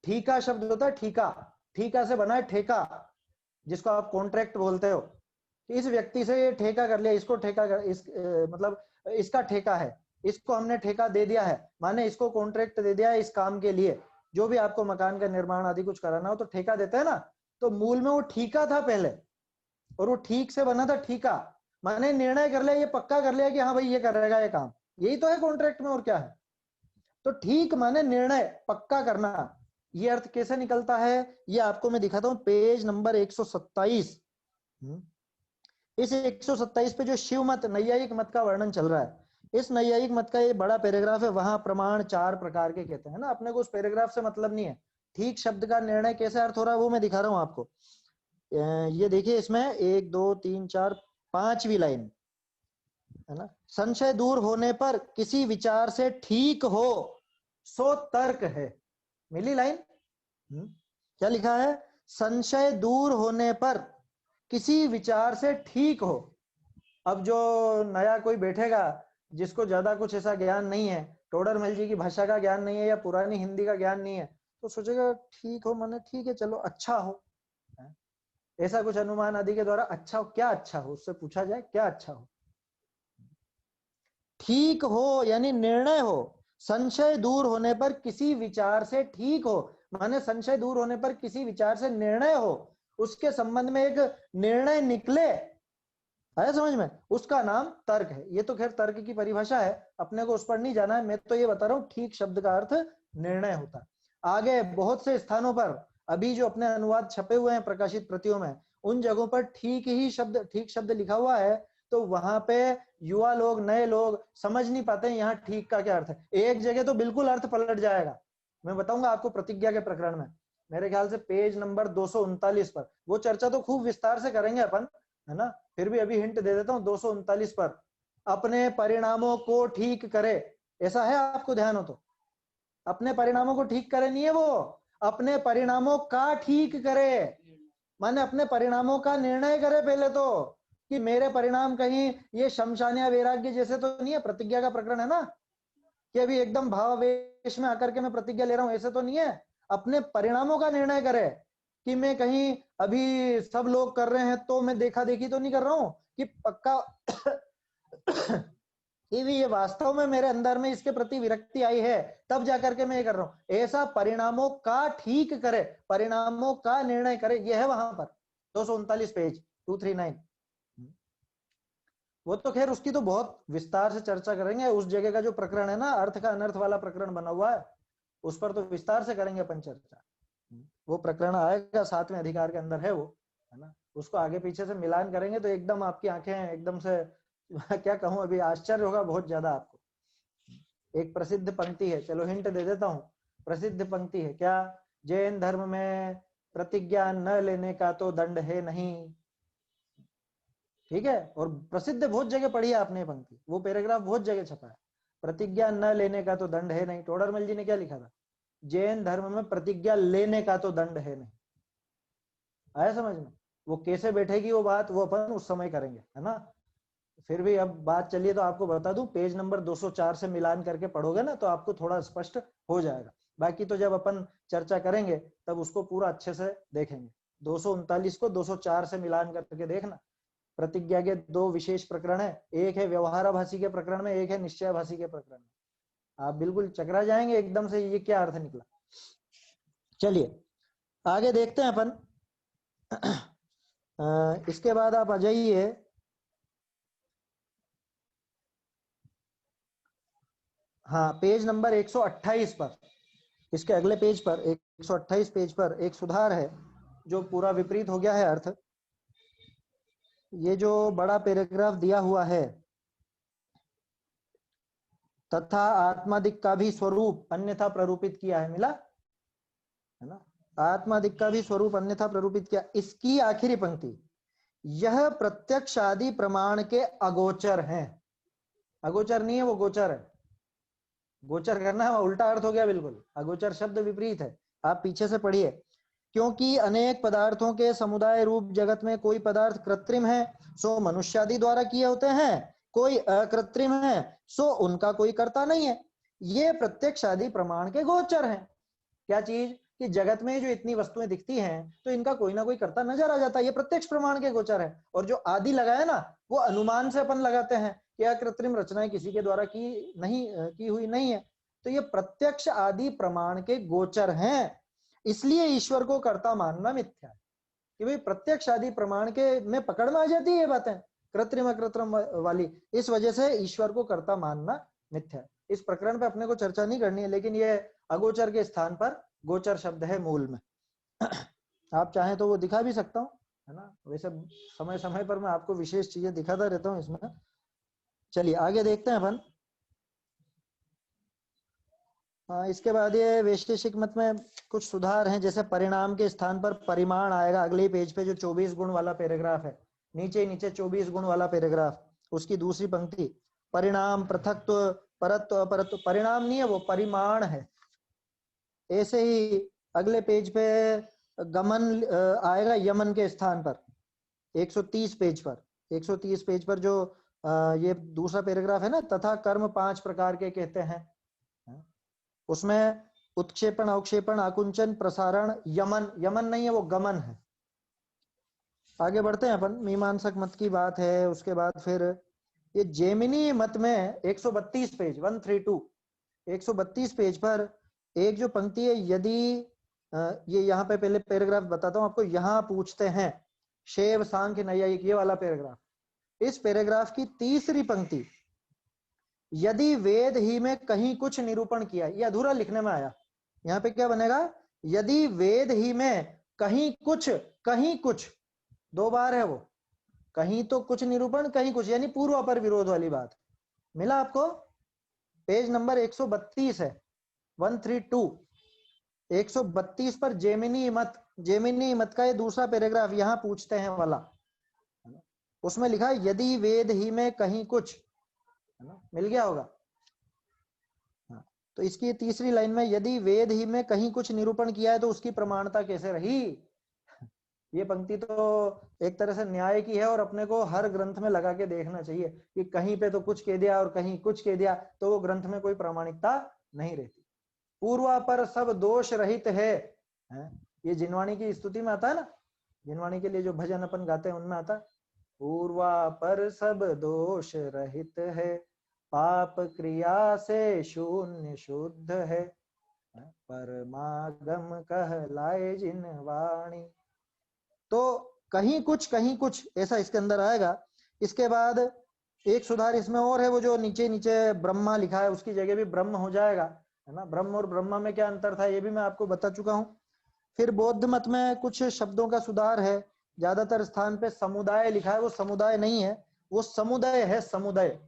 ठीका शब्द होता है ठीका, ठीका से बना है ठेका, जिसको आप कॉन्ट्रैक्ट बोलते हो। इस व्यक्ति से ये ठेका कर लिया, इसको ठेका कर, मतलब इसका ठेका है, इसको हमने ठेका दे दिया है, माने इसको कॉन्ट्रैक्ट दे दिया है इस काम के लिए। जो भी आपको मकान का निर्माण आदि कुछ कराना हो तो ठेका देते हैं ना, तो मूल में वो ठीका था पहले, और वो ठीक से बना था ठीका, माने निर्णय कर लिया, ये पक्का कर लिया कि हाँ भाई ये करेगा ये काम, यही तो है कॉन्ट्रैक्ट में, और क्या है। तो ठीक माने निर्णय, पक्का करना। ये अर्थ कैसे निकलता है ये आपको मैं दिखाता हूं, पेज नंबर 127। इस 127 पे जो शिव मत, नैयायिक मत का वर्णन चल रहा है, इस नैयायिक मत का ये बड़ा पैराग्राफ है। वहां प्रमाण 4 प्रकार के कहते हैं ना, अपने को उस पैराग्राफ से मतलब नहीं है। ठीक शब्द का निर्णय कैसे अर्थ हो रहा है वो मैं दिखा रहा हूं आपको। ये देखिए, इसमें 1 2 3 4 5वीं लाइन है ना, संशय दूर होने पर किसी विचार से ठीक हो सो तर्क है। मिली लाइन? क्या लिखा है? संशय दूर होने पर किसी विचार से ठीक हो। अब जो नया कोई बैठेगा जिसको ज्यादा कुछ ऐसा ज्ञान नहीं है, टोडरमल जी की भाषा का ज्ञान नहीं है या पुरानी हिंदी का ज्ञान नहीं है, तो सोचेगा ठीक हो माने ठीक है, चलो अच्छा हो, ऐसा कुछ अनुमान आदि के द्वारा अच्छा हो। क्या अच्छा हो? उससे पूछा जाए क्या अच्छा हो। ठीक हो यानी निर्णय हो, संशय दूर होने पर किसी विचार से ठीक हो, माने संशय दूर होने पर किसी विचार से निर्णय हो, उसके संबंध में एक निर्णय निकले, है समझ में, उसका नाम तर्क है। ये तो खैर तर्क की परिभाषा है, अपने को उस पर नहीं जाना है, मैं तो ये बता रहा हूँ ठीक शब्द का अर्थ निर्णय होता है। आगे बहुत से स्थानों पर अभी जो अपने अनुवाद छपे हुए हैं प्रकाशित प्रतियों में, उन जगहों पर ठीक ही शब्द, ठीक शब्द लिखा हुआ है, तो वहां पे युवा लोग, नए लोग समझ नहीं पाते हैं यहाँ ठीक का क्या अर्थ है। एक जगह तो बिल्कुल अर्थ पलट जाएगा, मैं बताऊंगा आपको प्रतिज्ञा के प्रकरण में, मेरे ख्याल से पेज नंबर 239 पर। वो चर्चा तो खूब विस्तार से करेंगे अपन, है ना, फिर भी अभी हिंट दे देता हूँ 239 पर अपने परिणामों को ठीक करे। ऐसा है आपको ध्यान हो तो? अपने परिणामों को ठीक करे नहीं है वो, अपने परिणामों का ठीक करे, माने अपने परिणामों का निर्णय करे पहले तो, कि मेरे परिणाम कहीं ये शमशान या वैराग्य जैसे तो नहीं है। प्रतिज्ञा का प्रकरण है ना, कि अभी एकदम भावावेश में आकर के मैं प्रतिज्ञा ले रहा हूं, ऐसे तो नहीं है। अपने परिणामों का निर्णय करे कि मैं कहीं अभी सब लोग कर रहे हैं तो मैं देखा देखी तो नहीं कर रहा हूं, कि पक्का कि भी ये वास्तव में मेरे अंदर में इसके प्रति विरक्ति आई है तब जाकर के मैं ये कर रहा हूं। ऐसा परिणामों का ठीक करे, परिणामों का निर्णय करे, ये है वहां पर 239 पेज 239। वो तो खैर उसकी तो बहुत विस्तार से चर्चा करेंगे। उस जगह का जो प्रकरण है ना, अर्थ का अनर्थ वाला प्रकरण बना हुआ है, उस पर तो विस्तार से करेंगे अपन चर्चा। वो प्रकरण आएगा 7वें अधिकार के अंदर है वो, है ना। उसको आगे पीछे से मिलान करेंगे तो एकदम आपकी आंखें एकदम से क्या कहूं, अभी आश्चर्य होगा बहुत ज्यादा आपको। एक प्रसिद्ध पंक्ति है, चलो हिंट दे देता हूं। प्रसिद्ध पंक्ति है क्या? जैन धर्म में प्रतिज्ञा न लेने का तो दंड है नहीं। ठीक है, और प्रसिद्ध बहुत जगह पढ़ी है आपने पंक्ति, वो पैराग्राफ बहुत जगह छपा है। प्रतिज्ञा न लेने का तो दंड है नहीं। टोडरमल जी ने क्या लिखा था? जैन धर्म में प्रतिज्ञा लेने का तो दंड है नहीं। आया समझ में? वो कैसे बैठेगी वो बात, वो अपन उस समय करेंगे, है ना। फिर भी अब बात चलिए तो आपको बता दूं, पेज नंबर 204 से मिलान करके पढ़ोगे ना तो आपको थोड़ा स्पष्ट हो जाएगा। बाकी तो जब अपन चर्चा करेंगे तब उसको पूरा अच्छे से देखेंगे। 239 को 204 से मिलान करके देखना। प्रतिज्ञा के दो विशेष प्रकरण है, एक है व्यवहाराभासी के प्रकरण में, एक है निश्चयाभासी के प्रकरण में। आप बिल्कुल चकरा जाएंगे एकदम से, ये क्या अर्थ निकला। चलिए आगे देखते हैं अपन। इसके बाद आप आ जाइए हाँ पेज नंबर 128 पर। इसके अगले पेज पर 128 पेज पर एक सुधार है जो पूरा विपरीत हो गया है अर्थ। ये जो बड़ा पैराग्राफ दिया हुआ है, तथा आत्मादिक का भी स्वरूप अन्यथा प्ररूपित किया है, मिला है ना। आत्मादिक का भी स्वरूप अन्यथा प्ररूपित किया, इसकी आखिरी पंक्ति, यह प्रत्यक्ष आदि प्रमाण के अगोचर हैं। अगोचर नहीं है वो, गोचर है। गोचर करना उल्टा अर्थ हो गया बिल्कुल, अगोचर शब्द विपरीत है। आप पीछे से पढ़िए। क्योंकि अनेक पदार्थों के समुदाय रूप जगत में कोई पदार्थ कृत्रिम है सो मनुष्यादि द्वारा किए होते हैं, कोई अकृत्रिम है सो उनका कोई कर्ता नहीं है। ये प्रत्यक्ष आदि प्रमाण के गोचर हैं। क्या चीज? कि जगत में जो इतनी वस्तुएं दिखती हैं तो इनका कोई ना कोई कर्ता नजर आ जाता है, ये प्रत्यक्ष प्रमाण के गोचर है। और जो आदि लगाए ना, वो अनुमान से अपन लगाते हैं कि यह कृत्रिम रचनाएं किसी के द्वारा की हुई नहीं है। तो ये प्रत्यक्ष आदि प्रमाण के गोचर हैं, इसलिए ईश्वर को कर्ता मानना मिथ्या है। कि भाई प्रत्यक्ष आदि प्रमाण के में पकड़ में आ जाती है ये बातें, कृत्रिम अकृत्रिम वाली, इस वजह से ईश्वर को कर्ता मानना मिथ्या है। इस प्रकरण पे अपने को चर्चा नहीं करनी है, लेकिन ये अगोचर के स्थान पर गोचर शब्द है मूल में। आप चाहें तो वो दिखा भी सकता हूँ, है ना। वैसे समय समय पर मैं आपको विशेष चीजें दिखाता रहता हूँ इसमें। चलिए आगे देखते हैं अपन। इसके बाद ये वैशेषिक मत में कुछ सुधार हैं, जैसे परिणाम के स्थान पर परिमाण आएगा। अगले पेज पे जो 24 गुण वाला पैराग्राफ है, नीचे 24 गुण वाला पैराग्राफ, उसकी दूसरी पंक्ति, परिणाम पृथकत्व परत्व अपरत्व, परिणाम नहीं है वो, परिमाण है। ऐसे ही अगले पेज पे गमन आएगा यमन के स्थान पर 130 पेज पर। 130 पेज पर जो ये दूसरा पैराग्राफ है ना, तथा कर्म 5 प्रकार के कहते हैं, उसमें उत्क्षेपण अवक्षेपण आकुंचन प्रसारण यमन, यमन नहीं है वो, गमन है। आगे बढ़ते हैं अपन, मीमांसक मत की बात है। उसके बाद फिर ये जेमिनी मत में 132 पेज 132 132 पेज पर एक जो पंक्ति है, यदि ये यहाँ पे पहले पैराग्राफ बताता हूं आपको, यहाँ पूछते हैं शैव सांख्य न्यायिक, ये वाला पैराग्राफ। इस पैराग्राफ की तीसरी पंक्ति, यदि वेद ही में कहीं कुछ निरूपण किया, ये अधूरा लिखने में आया। यहाँ पे क्या बनेगा? यदि वेद ही में कहीं कुछ, 2 बार है वो, कहीं तो कुछ निरूपण, कहीं कुछ, यानी पूर्व अपर विरोध वाली बात। मिला आपको? पेज नंबर 132 है, 132 132 पर जेमिनी मत का ये दूसरा पैराग्राफ, यहाँ पूछते हैं वाला। उसमें लिखा है यदि वेद ही में कहीं कुछ है ना, मिल गया होगा। हाँ, तो इसकी तीसरी लाइन में, यदि वेद ही में कहीं कुछ निरूपण किया है तो उसकी प्रमाणता कैसे रही। ये पंक्ति तो एक तरह से न्याय की है और अपने को हर ग्रंथ में लगा के देखना चाहिए कि कहीं पे तो कुछ कह दिया और कहीं कुछ कह दिया, तो वो ग्रंथ में कोई प्रामाणिकता नहीं रहती। पूर्वा पर सब दोष रहित है, ये जिनवाणी की स्तुति में आता है ना, जिनवाणी के लिए जो भजन अपन गाते हैं उनमें आता है, पूर्वा पर सब दोष रहित है, पाप क्रिया से शून्य शुद्ध है, परमागम कहलाए जिनवाणी। तो कहीं कुछ ऐसा इसके अंदर आएगा। इसके बाद एक सुधार इसमें और है, वो जो नीचे नीचे ब्रह्मा लिखा है उसकी जगह भी ब्रह्म हो जाएगा, है ना। ब्रह्म और ब्रह्मा में क्या अंतर था ये भी मैं आपको बता चुका हूं। फिर बौद्ध मत में कुछ शब्दों का सुधार है, ज्यादातर स्थान पे समुदाय लिखा है, वो समुदाय नहीं है, वो समुदाय है, समुदाय।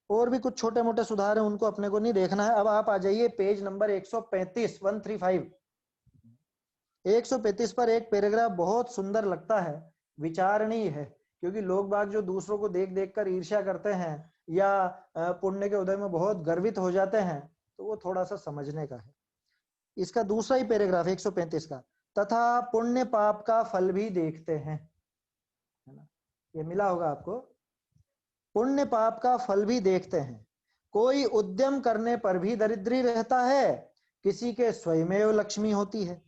और भी कुछ छोटे मोटे सुधार है, उनको अपने को नहीं देखना है। अब आप आ जाइए पेज नंबर 135, 135। 135 पर एक पैराग्राफ बहुत सुंदर लगता है, विचारणीय है, क्योंकि लोग बाग जो दूसरों को देख देख कर ईर्ष्या करते हैं या पुण्य के उदय में बहुत गर्वित हो जाते हैं, तो वो थोड़ा सा समझने का है। इसका दूसरा ही पैराग्राफ 135 का, तथा पुण्य पाप का फल भी देखते हैं, है ना, ये मिला होगा आपको। पुण्य पाप का फल भी देखते हैं, कोई उद्यम करने पर भी दरिद्री रहता है, किसी के स्वयमेव लक्ष्मी होती है,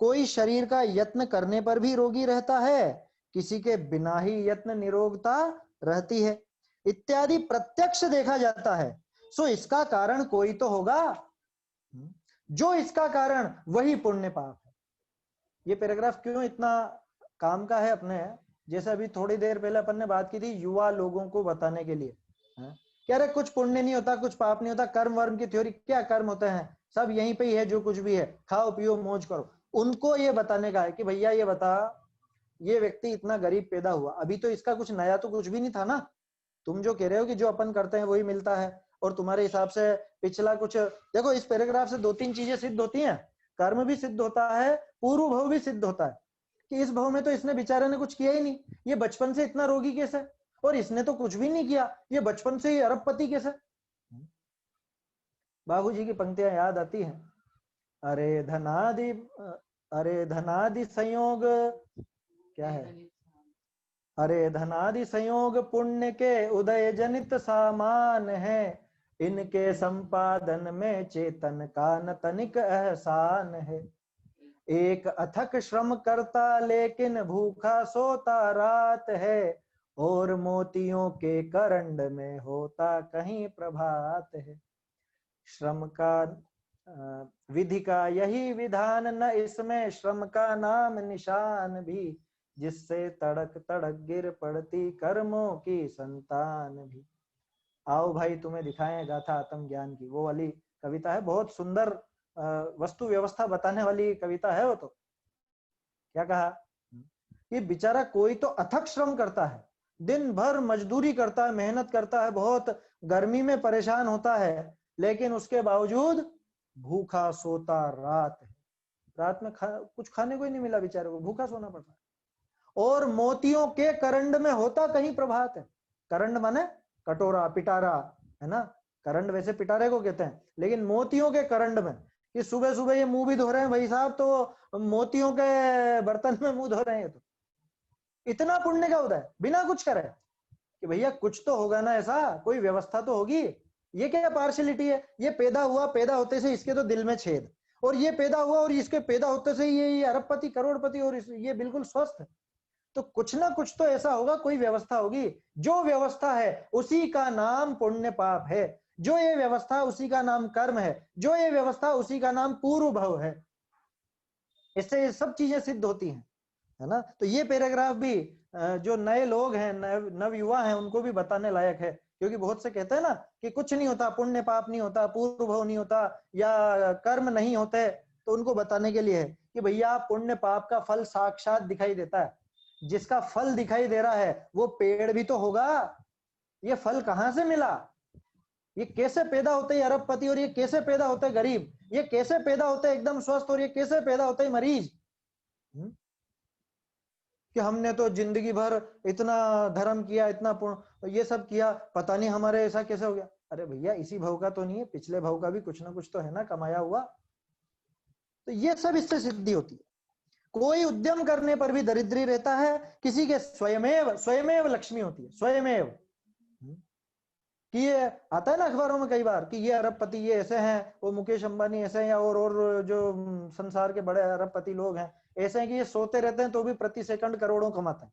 कोई शरीर का यत्न करने पर भी रोगी रहता है, किसी के बिना ही यत्न निरोगता रहती है, इत्यादि प्रत्यक्ष देखा जाता है। सो इसका कारण कोई तो होगा, जो इसका कारण वही पुण्य पाप है। ये पैराग्राफ क्यों इतना काम का है अपने, जैसे अभी थोड़ी देर पहले अपन ने बात की थी युवा लोगों को बताने के लिए, कह रहे कुछ पुण्य नहीं होता, कुछ पाप नहीं होता, कर्म वर्म की थ्योरी, क्या कर्म होते हैं, सब यहीं पे ही है, जो कुछ भी है खाओ पियो मौज करो। उनको ये बताने का है कि भैया ये बता, ये व्यक्ति इतना गरीब पैदा हुआ, अभी तो इसका कुछ नया तो कुछ भी नहीं था ना, तुम जो कह रहे हो कि जो अपन करते हैं वही मिलता है, और तुम्हारे हिसाब से पिछला कुछ देखो, इस पैराग्राफ से दो तीन चीजें सिद्ध होती हैं, कर्म भी सिद्ध होता है, पूर्व भव भी सिद्ध होता है, कि इस भव में तो इसने बेचारे ने कुछ किया ही नहीं, ये बचपन से इतना रोगी कैसे, और इसने तो कुछ भी नहीं किया, ये बचपन से ही अरबपति कैसे। बाबूजी की पंक्तियां याद आती हैं, अरे धनादि, अरे धनादि संयोग, क्या है, अरे धनादि संयोग पुण्य के उदय जनित सामान है, इनके संपादन में चेतन का न तनिक एहसान है, एक अथक श्रम करता लेकिन भूखा सोता रात है, और मोतियों के करंड में होता कहीं प्रभात है, श्रम का विधि का यही विधान, न इसमें श्रम का नाम निशान भी, जिससे तड़क तड़क गिर पड़ती कर्मों की संतान भी। आओ भाई तुम्हें दिखाएं गाथा आत्म ज्ञान की, वो वाली कविता है, बहुत सुंदर वस्तु व्यवस्था बताने वाली कविता है वो। तो क्या कहा, ये बेचारा कोई तो अथक श्रम करता है, दिन भर मजदूरी करता है, मेहनत करता है, बहुत गर्मी में परेशान होता है, लेकिन उसके बावजूद भूखा सोता रात है, रात में कुछ खाने को ही नहीं मिला बेचारे को, भूखा सोना पड़ता है, और मोतियों के करंड में होता कहीं प्रभात है। करंड माने कटोरा पिटारा, है ना, करंड वैसे पिटारे को कहते हैं, लेकिन मोतियों के करंड में, कि सुबह सुबह ये मुंह भी धो रहे हैं भाई साहब, तो मोतियों के बर्तन में मुंह धो रहे हैं, तो इतना पुण्य का उदय बिना कुछ करे, कि भैया कुछ तो होगा ना, ऐसा कोई व्यवस्था तो होगी। ये क्या पार्शलिटी है, ये पैदा हुआ, पैदा होते से इसके तो दिल में छेद, और ये पैदा हुआ और इसके पैदा होते से ये अरबपति करोड़पति, और ये बिल्कुल स्वस्थ है, तो कुछ ना कुछ तो ऐसा होगा, कोई व्यवस्था होगी, जो व्यवस्था है उसी का नाम पुण्य पाप है, जो ये व्यवस्था उसी का नाम कर्म है, जो ये व्यवस्था उसी का नाम पूर्व भव है, इससे ये सब चीजें सिद्ध होती हैं, है ना। तो ये पैराग्राफ भी जो नए लोग हैं, नव युवा हैं, उनको भी बताने लायक है, क्योंकि बहुत से कहते हैं ना कि कुछ नहीं होता, पुण्य पाप नहीं होता, पूर्व भव नहीं होता, या कर्म नहीं होते, तो उनको बताने के लिए है कि भैया पुण्य पाप का फल साक्षात दिखाई देता है, जिसका फल दिखाई दे रहा है वो पेड़ भी तो होगा, ये फल कहां से मिला, ये कैसे पैदा होते हैं अरबपति, और ये कैसे पैदा होते हैं गरीब, ये कैसे पैदा होते हैं एकदम स्वस्थ, और ये कैसे पैदा होते हैं मरीज। कि हमने तो जिंदगी भर इतना धर्म किया, इतना ये सब किया, पता नहीं हमारे ऐसा कैसे हो गया। अरे भैया, इसी भव का तो नहीं है, पिछले भव का भी कुछ ना कुछ तो है ना, कमाया हुआ। तो ये सब इससे सिद्धि होती है। कोई उद्यम करने पर भी दरिद्री रहता है, किसी के स्वयमेव स्वयमेव लक्ष्मी होती है, स्वयमेव। कि ये आता है ना अखबारों में कई बार कि ये अरबपति ये ऐसे हैं, वो मुकेश अंबानी ऐसे हैं, या और जो संसार के बड़े अरबपति लोग हैं ऐसे हैं कि ये सोते रहते हैं तो भी प्रति सेकंड करोड़ों कमाते हैं।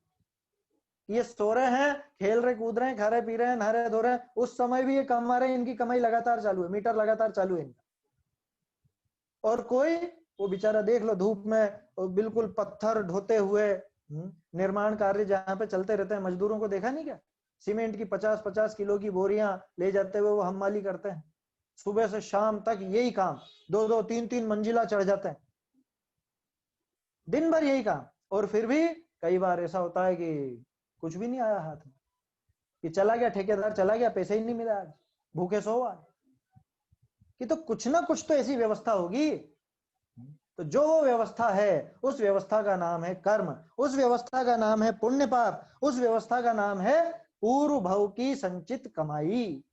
ये सो रहे हैं, खेल रहे, कूद रहे हैं, खा रहे, पी रहे हैं, नहा रहे, धो रहे हैं, उस समय भी ये कमा रहे हैं, इनकी कमाई लगातार चालू है, मीटर लगातार चालू है इनका। और कोई, वो बेचारा देख लो धूप में बिल्कुल पत्थर ढोते हुए, निर्माण कार्य जहां पे चलते रहते हैं, मजदूरों को देखा नहीं क्या, सीमेंट की 50-50 किलो की बोरियां ले जाते हुए वो हमाली करते हैं, सुबह से शाम तक यही काम, 2-2, 3-3 मंजिला चढ़ जाते हैं, दिन भर यही काम। और फिर भी कई बार ऐसा होता है कि कुछ भी नहीं आया हाथ में, कि चला गया ठेकेदार, चला गया, पैसे ही नहीं मिला, आज भूखे सो आज। कि तो कुछ ना कुछ तो ऐसी व्यवस्था होगी। तो जो वो व्यवस्था है, उस व्यवस्था का नाम है कर्म, उस व्यवस्था का नाम है पुण्य पाप, उस व्यवस्था का नाम है पूर्व भव की संचित कमाई,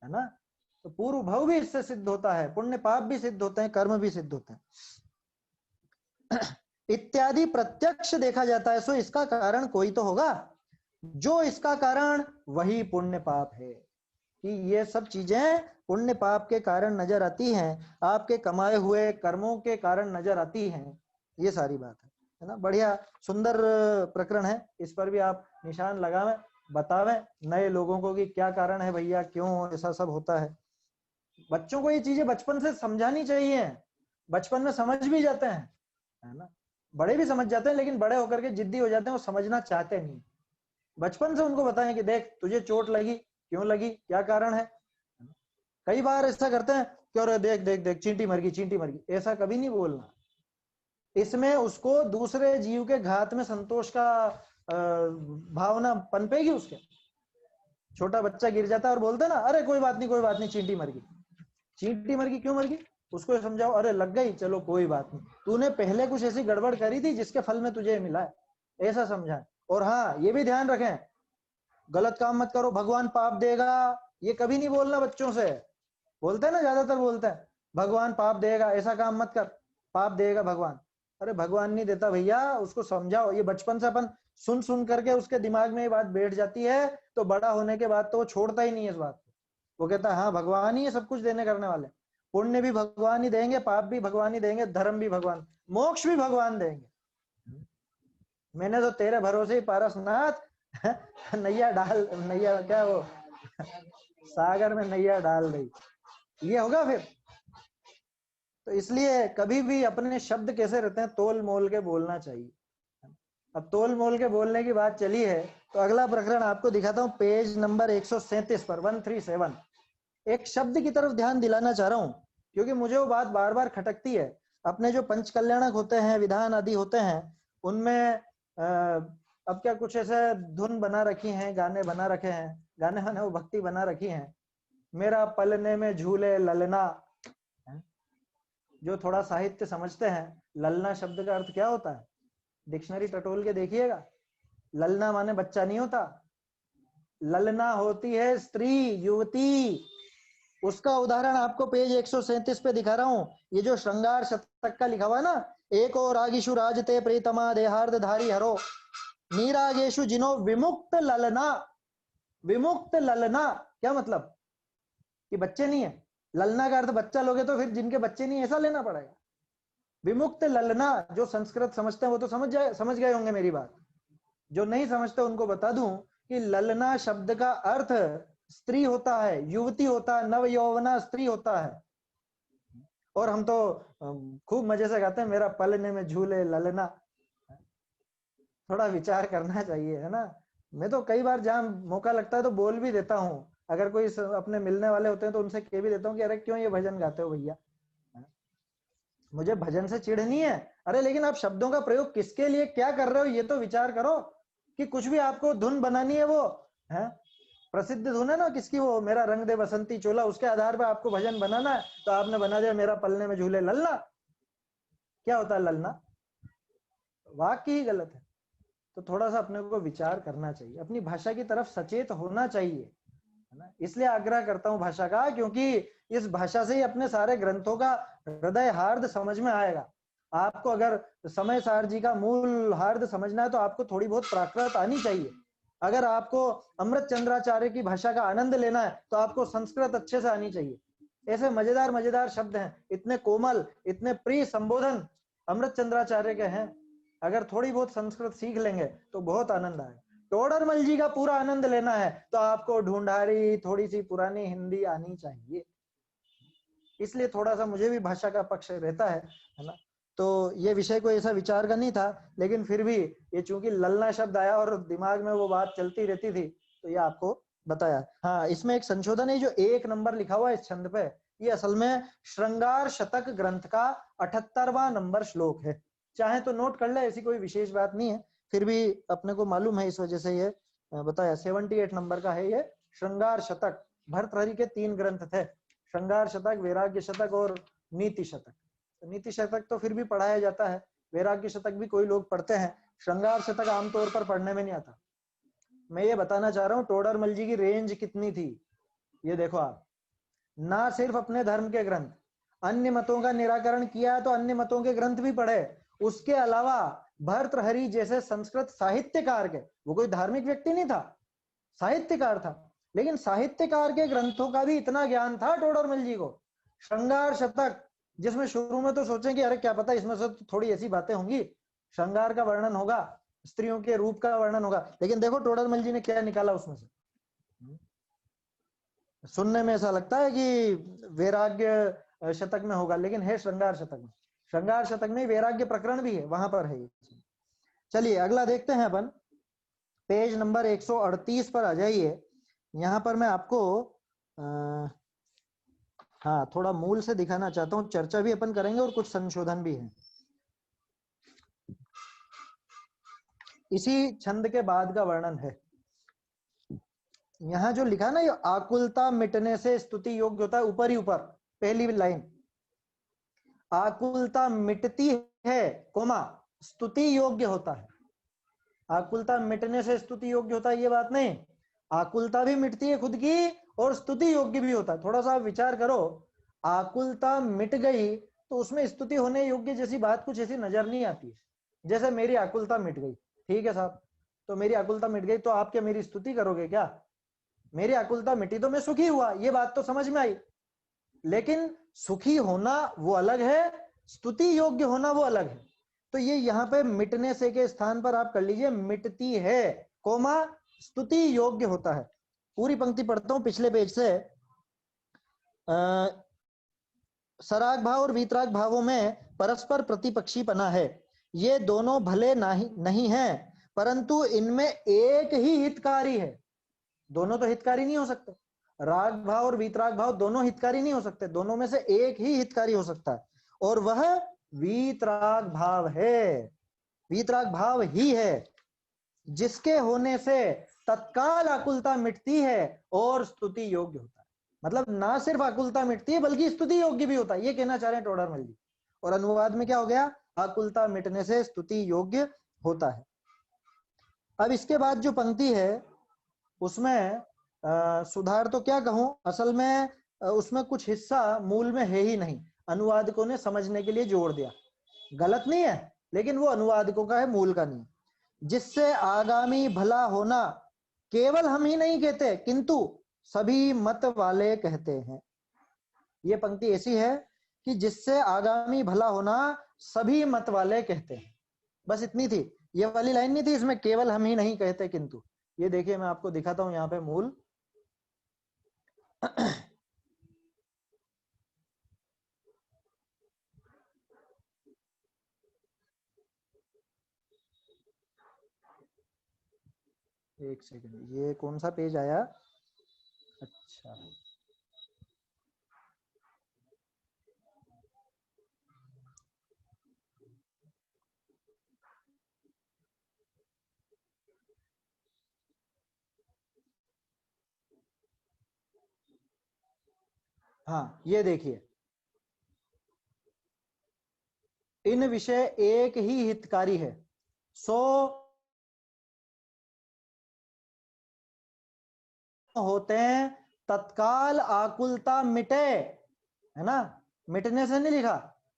है ना। तो पूर्व भव भी इससे सिद्ध होता है, पुण्य पाप भी सिद्ध होते हैं, कर्म भी सिद्ध होते हैं इत्यादि प्रत्यक्ष देखा जाता है। सो इसका कारण कोई तो होगा, जो इसका कारण वही पुण्य पाप है। कि ये सब चीजें पुण्य पाप के कारण नजर आती हैं, आपके कमाए हुए कर्मों के कारण नजर आती हैं, ये सारी बात है ना। बढ़िया सुंदर प्रकरण है, इस पर भी आप निशान लगावें, बतावें नए लोगों को कि क्या कारण है भैया, क्यों ऐसा सब होता है। बच्चों को ये चीजें बचपन से समझानी चाहिए, बचपन में समझ भी जाते हैं, है ना। बड़े भी समझ जाते हैं, लेकिन बड़े होकर के जिद्दी हो जाते हैं, वो समझना चाहते नहीं। बचपन से उनको बताएं कि देख तुझे चोट लगी, क्यों लगी, क्या कारण है। कई बार ऐसा करते हैं कि और देख देख देख चींटी मर गई, चींटी मर गई, ऐसा कभी नहीं बोलना। इसमें उसको दूसरे जीव के घात में संतोष का भावना पनपेगी उसके। छोटा बच्चा गिर जाता है और बोलता है ना, अरे कोई बात नहीं, कोई बात नहीं, चींटी मर गई। चींटी मर गई, क्यों मर गई, उसको समझाओ, अरे लग गई, चलो कोई बात नहीं, तूने पहले कुछ ऐसी गड़बड़ करी थी जिसके फल में तुझे मिला है, ऐसा समझाएं। और हाँ, ये भी ध्यान रखें, गलत काम मत करो, भगवान पाप देगा, ये कभी नहीं बोलना बच्चों से। बोलते हैं ना, ज्यादातर बोलते हैं भगवान पाप देगा, ऐसा काम मत कर, पाप देगा भगवान। अरे भगवान नहीं देता भैया, उसको समझाओ। ये बचपन से अपन सुन सुन करके उसके दिमाग में ये बात बैठ जाती है, तो बड़ा होने के बाद तो वो छोड़ता ही नहीं है इस बात को। वो कहता है हाँ भगवान ही है सब कुछ देने करने वाले, पुण्य भी भगवान ही देंगे, पाप भी भगवान ही देंगे, धर्म भी भगवान, मोक्ष भी भगवान देंगे। मैंने तो तेरे भरोसे ही पारसनाथ नैया डाल, नैया क्या वो सागर में नैया डाल दी, ये होगा फिर। तो इसलिए कभी भी अपने शब्द कैसे रहते हैं, तोल मोल के बोलना चाहिए। अब तोल मोल के बोलने की बात चली है, तो अगला प्रकरण आपको दिखाता हूं, पेज नंबर 137 पर, 137। एक शब्द की तरफ ध्यान दिलाना चाह रहा हूं, क्योंकि मुझे वो बात बार बार खटकती है। अपने जो पंच कल्याणक होते हैं, विधान आदि होते हैं, उनमें अब क्या कुछ ऐसे धुन बना रखी हैं, गाने बना रखे हैं, गाने वो भक्ति बना रखी हैं, मेरा पलने में झूले ललना। जो थोड़ा साहित्य समझते हैं, ललना शब्द का अर्थ क्या होता है, डिक्शनरी टटोल के देखिएगा। ललना माने बच्चा नहीं होता, ललना होती है स्त्री, युवती। उसका उदाहरण आपको पेज 137 पे दिखा रहा हूं। ये जो श्रृंगार शतक का लिखा हुआ है ना, एक और रागिशु राजते प्रीतमा देहार्द धारी हरो नीरागेशु जिनो विमुक्त ललना। विमुक्त ललना क्या मतलब, कि बच्चे नहीं है। ललना का अर्थ बच्चा लोगे तो फिर जिनके बच्चे नहीं, ऐसा लेना पड़ेगा। विमुक्त ललना, जो संस्कृत समझते हैं वो तो समझ गए होंगे मेरी बात। जो नहीं समझते उनको बता दूं कि ललना शब्द का अर्थ स्त्री होता है, युवती होता है, नव यौवना स्त्री होता है। और हम तो खूब मजे से गाते हैं, मेरा पलने में झूले ललना। थोड़ा विचार करना चाहिए, है ना। मैं तो कई बार जहां मौका लगता है तो बोल भी देता हूँ, अगर कोई अपने मिलने वाले होते हैं तो उनसे कह भी देता हूँ कि अरे क्यों ये भजन गाते हो भैया, मुझे भजन से चिढ़ नहीं है, अरे लेकिन आप शब्दों का प्रयोग किसके लिए क्या कर रहे हो ये तो विचार करो। कि कुछ भी आपको धुन बनानी है, वो है प्रसिद्ध धुन है ना किसकी, वो मेरा रंग दे बसंती चोला, उसके आधार पर आपको भजन बनाना है, तो आपने बना दिया मेरा पलने में झूले ललना। क्या होता है ललना, वाक्य ही गलत है। तो थोड़ा सा अपने को विचार करना चाहिए, अपनी भाषा की तरफ सचेत होना चाहिए, है ना। इसलिए आग्रह करता हूँ भाषा का, क्योंकि इस भाषा से ही अपने सारे ग्रंथों का हृदय हार्द समझ में आएगा। आपको अगर समय सार जी का मूल हार्द समझना है तो आपको थोड़ी बहुत प्राकृत आनी चाहिए। अगर आपको अमृत चंद्राचार्य की भाषा का आनंद लेना है तो आपको संस्कृत अच्छे से आनी चाहिए। ऐसे मजेदार मजेदार शब्द हैं, इतने कोमल, इतने प्रिय संबोधन अमृत चंद्राचार्य के हैं। अगर थोड़ी बहुत संस्कृत सीख लेंगे तो बहुत आनंद आएगा। टोडरमल जी का पूरा आनंद लेना है तो आपको ढूंढारी थोड़ी सी पुरानी हिंदी आनी चाहिए। इसलिए थोड़ा सा मुझे भी भाषा का पक्ष रहता है ना। तो ये विषय को ऐसा विचार का नहीं था, लेकिन फिर भी ये चूंकि ललना शब्द आया और दिमाग में वो बात चलती रहती थी तो ये आपको बताया। हाँ, इसमें एक संशोधन है, जो 1 नंबर लिखा हुआ है इस छंद पे, ये असल में श्रृंगार शतक ग्रंथ का 78वां नंबर श्लोक है। चाहे तो नोट कर ले, ऐसी कोई विशेष बात नहीं है, फिर भी अपने को मालूम है इस वजह से ये बताया। 78 नंबर का है ये श्रृंगार शतक। भर्तृहरि के 3 ग्रंथ थे, श्रृंगार शतक, वैराग्य शतक और नीति शतक। नीति शतक तो फिर भी पढ़ाया जाता है, वैराग्य शतक भी कोई लोग पढ़ते हैं, श्रृंगार शतक आमतौर पर पढ़ने में नहीं आता। मैं ये बताना चाह रहा हूँ टोडरमल जी की रेंज कितनी थी। ये देखो आप, ना सिर्फ अपने धर्म के ग्रंथ, अन्य मतों का निराकरण किया तो अन्य मतों के ग्रंथ भी पढ़े, उसके अलावा भर्तृहरि जैसे संस्कृत साहित्यकार के, वो कोई धार्मिक व्यक्ति नहीं था, साहित्यकार था, लेकिन साहित्यकार के ग्रंथों का भी इतना ज्ञान था टोडरमल जी को। श्रृंगार शतक, जिसमें शुरू में तो सोचें कि अरे क्या पता इसमें से तो थोड़ी ऐसी बातें होंगी, श्रृंगार का वर्णन होगा, स्त्रियों के रूप का वर्णन होगा, लेकिन देखो टोडरमल जी ने क्या निकाला उसमें से। सुनने में ऐसा लगता है कि वैराग्य शतक में होगा, लेकिन है श्रृंगार शतक में। श्रृंगार शतक में वैराग्य प्रकरण भी है, वहां पर है। चलिए अगला देखते हैं अपन, पेज नंबर 138 पर आ जाइए। यहाँ पर मैं आपको हाँ थोड़ा मूल से दिखाना चाहता हूँ, चर्चा भी अपन करेंगे और कुछ संशोधन भी है। इसी छंद के बाद का वर्णन है। यहाँ जो लिखा ना, ये आकुलता मिटने से स्तुति योग्य होता है, ऊपर ही ऊपर पहली लाइन, आकुलता मिटती है कोमा स्तुति योग्य होता है। आकुलता मिटने से स्तुति योग्य होता है ये बात नहीं, आकुलता भी मिटती है खुद की और स्तुति योग्य भी होता है। थोड़ा सा विचार करो, आकुलता मिट गई तो उसमें स्तुति होने योग्य जैसी बात कुछ ऐसी नजर नहीं आती है। जैसे मेरी आकुलता मिट गई, ठीक है साहब, तो मेरी आकुलता मिट गई तो आप क्या मेरी स्तुति करोगे क्या? मेरी आकुलता मिटी तो मैं सुखी हुआ, ये बात तो समझ में आई, लेकिन सुखी होना वो अलग है, स्तुति योग्य होना वो अलग है। तो ये यहाँ पे मिटने से के स्थान पर आप कर लीजिए मिटती है कोमा स्तुति योग्य होता है। पूरी पंक्ति पढ़ता हूं पिछले पेज से। सराग भाव और वीतराग भावों में परस्पर प्रतिपक्षी पना है, ये दोनों भले नहीं है, परंतु इनमें एक ही हितकारी है। दोनों तो हितकारी नहीं हो सकते, राग भाव और वीतराग भाव दोनों हितकारी नहीं हो सकते, दोनों में से एक ही हितकारी हो सकता है, और वह वीतराग भाव है। वीतराग भाव ही है जिसके होने से तत्काल आकुलता मिटती है और स्तुति योग्य होता है। मतलब ना सिर्फ आकुलता मिटती है बल्कि स्तुति योग्य भी होता है, ये कहना चाह रहे हैं टोडरमल जी। और अनुवाद में क्या हो गया, आकुलता मिटने से स्तुति योग्य होता है। अब इसके बाद जो पंक्ति है उसमें सुधार तो क्या कहूं, असल में उसमें कुछ हिस्सा मूल में है ही नहीं, अनुवादकों ने समझने के लिए जोड़ दिया। गलत नहीं है, लेकिन वो अनुवादकों का है, मूल का नहीं। जिससे आगामी भला होना केवल हम ही नहीं कहते किंतु सभी मत वाले कहते हैं। ये पंक्ति ऐसी है कि जिससे आगामी भला होना सभी मत वाले कहते हैं, बस इतनी थी। ये वाली लाइन नहीं थी इसमें केवल हम ही नहीं कहते किंतु। ये देखिए मैं आपको दिखाता हूं यहाँ पे मूल। एक सेकंड, ये कौन सा पेज आया? अच्छा हाँ, ये देखिए, इन विषय एक ही हितकारी है, सो होते हैं तत्काल आकुलता मिटे, है ना, मिटने से नहीं लिखा,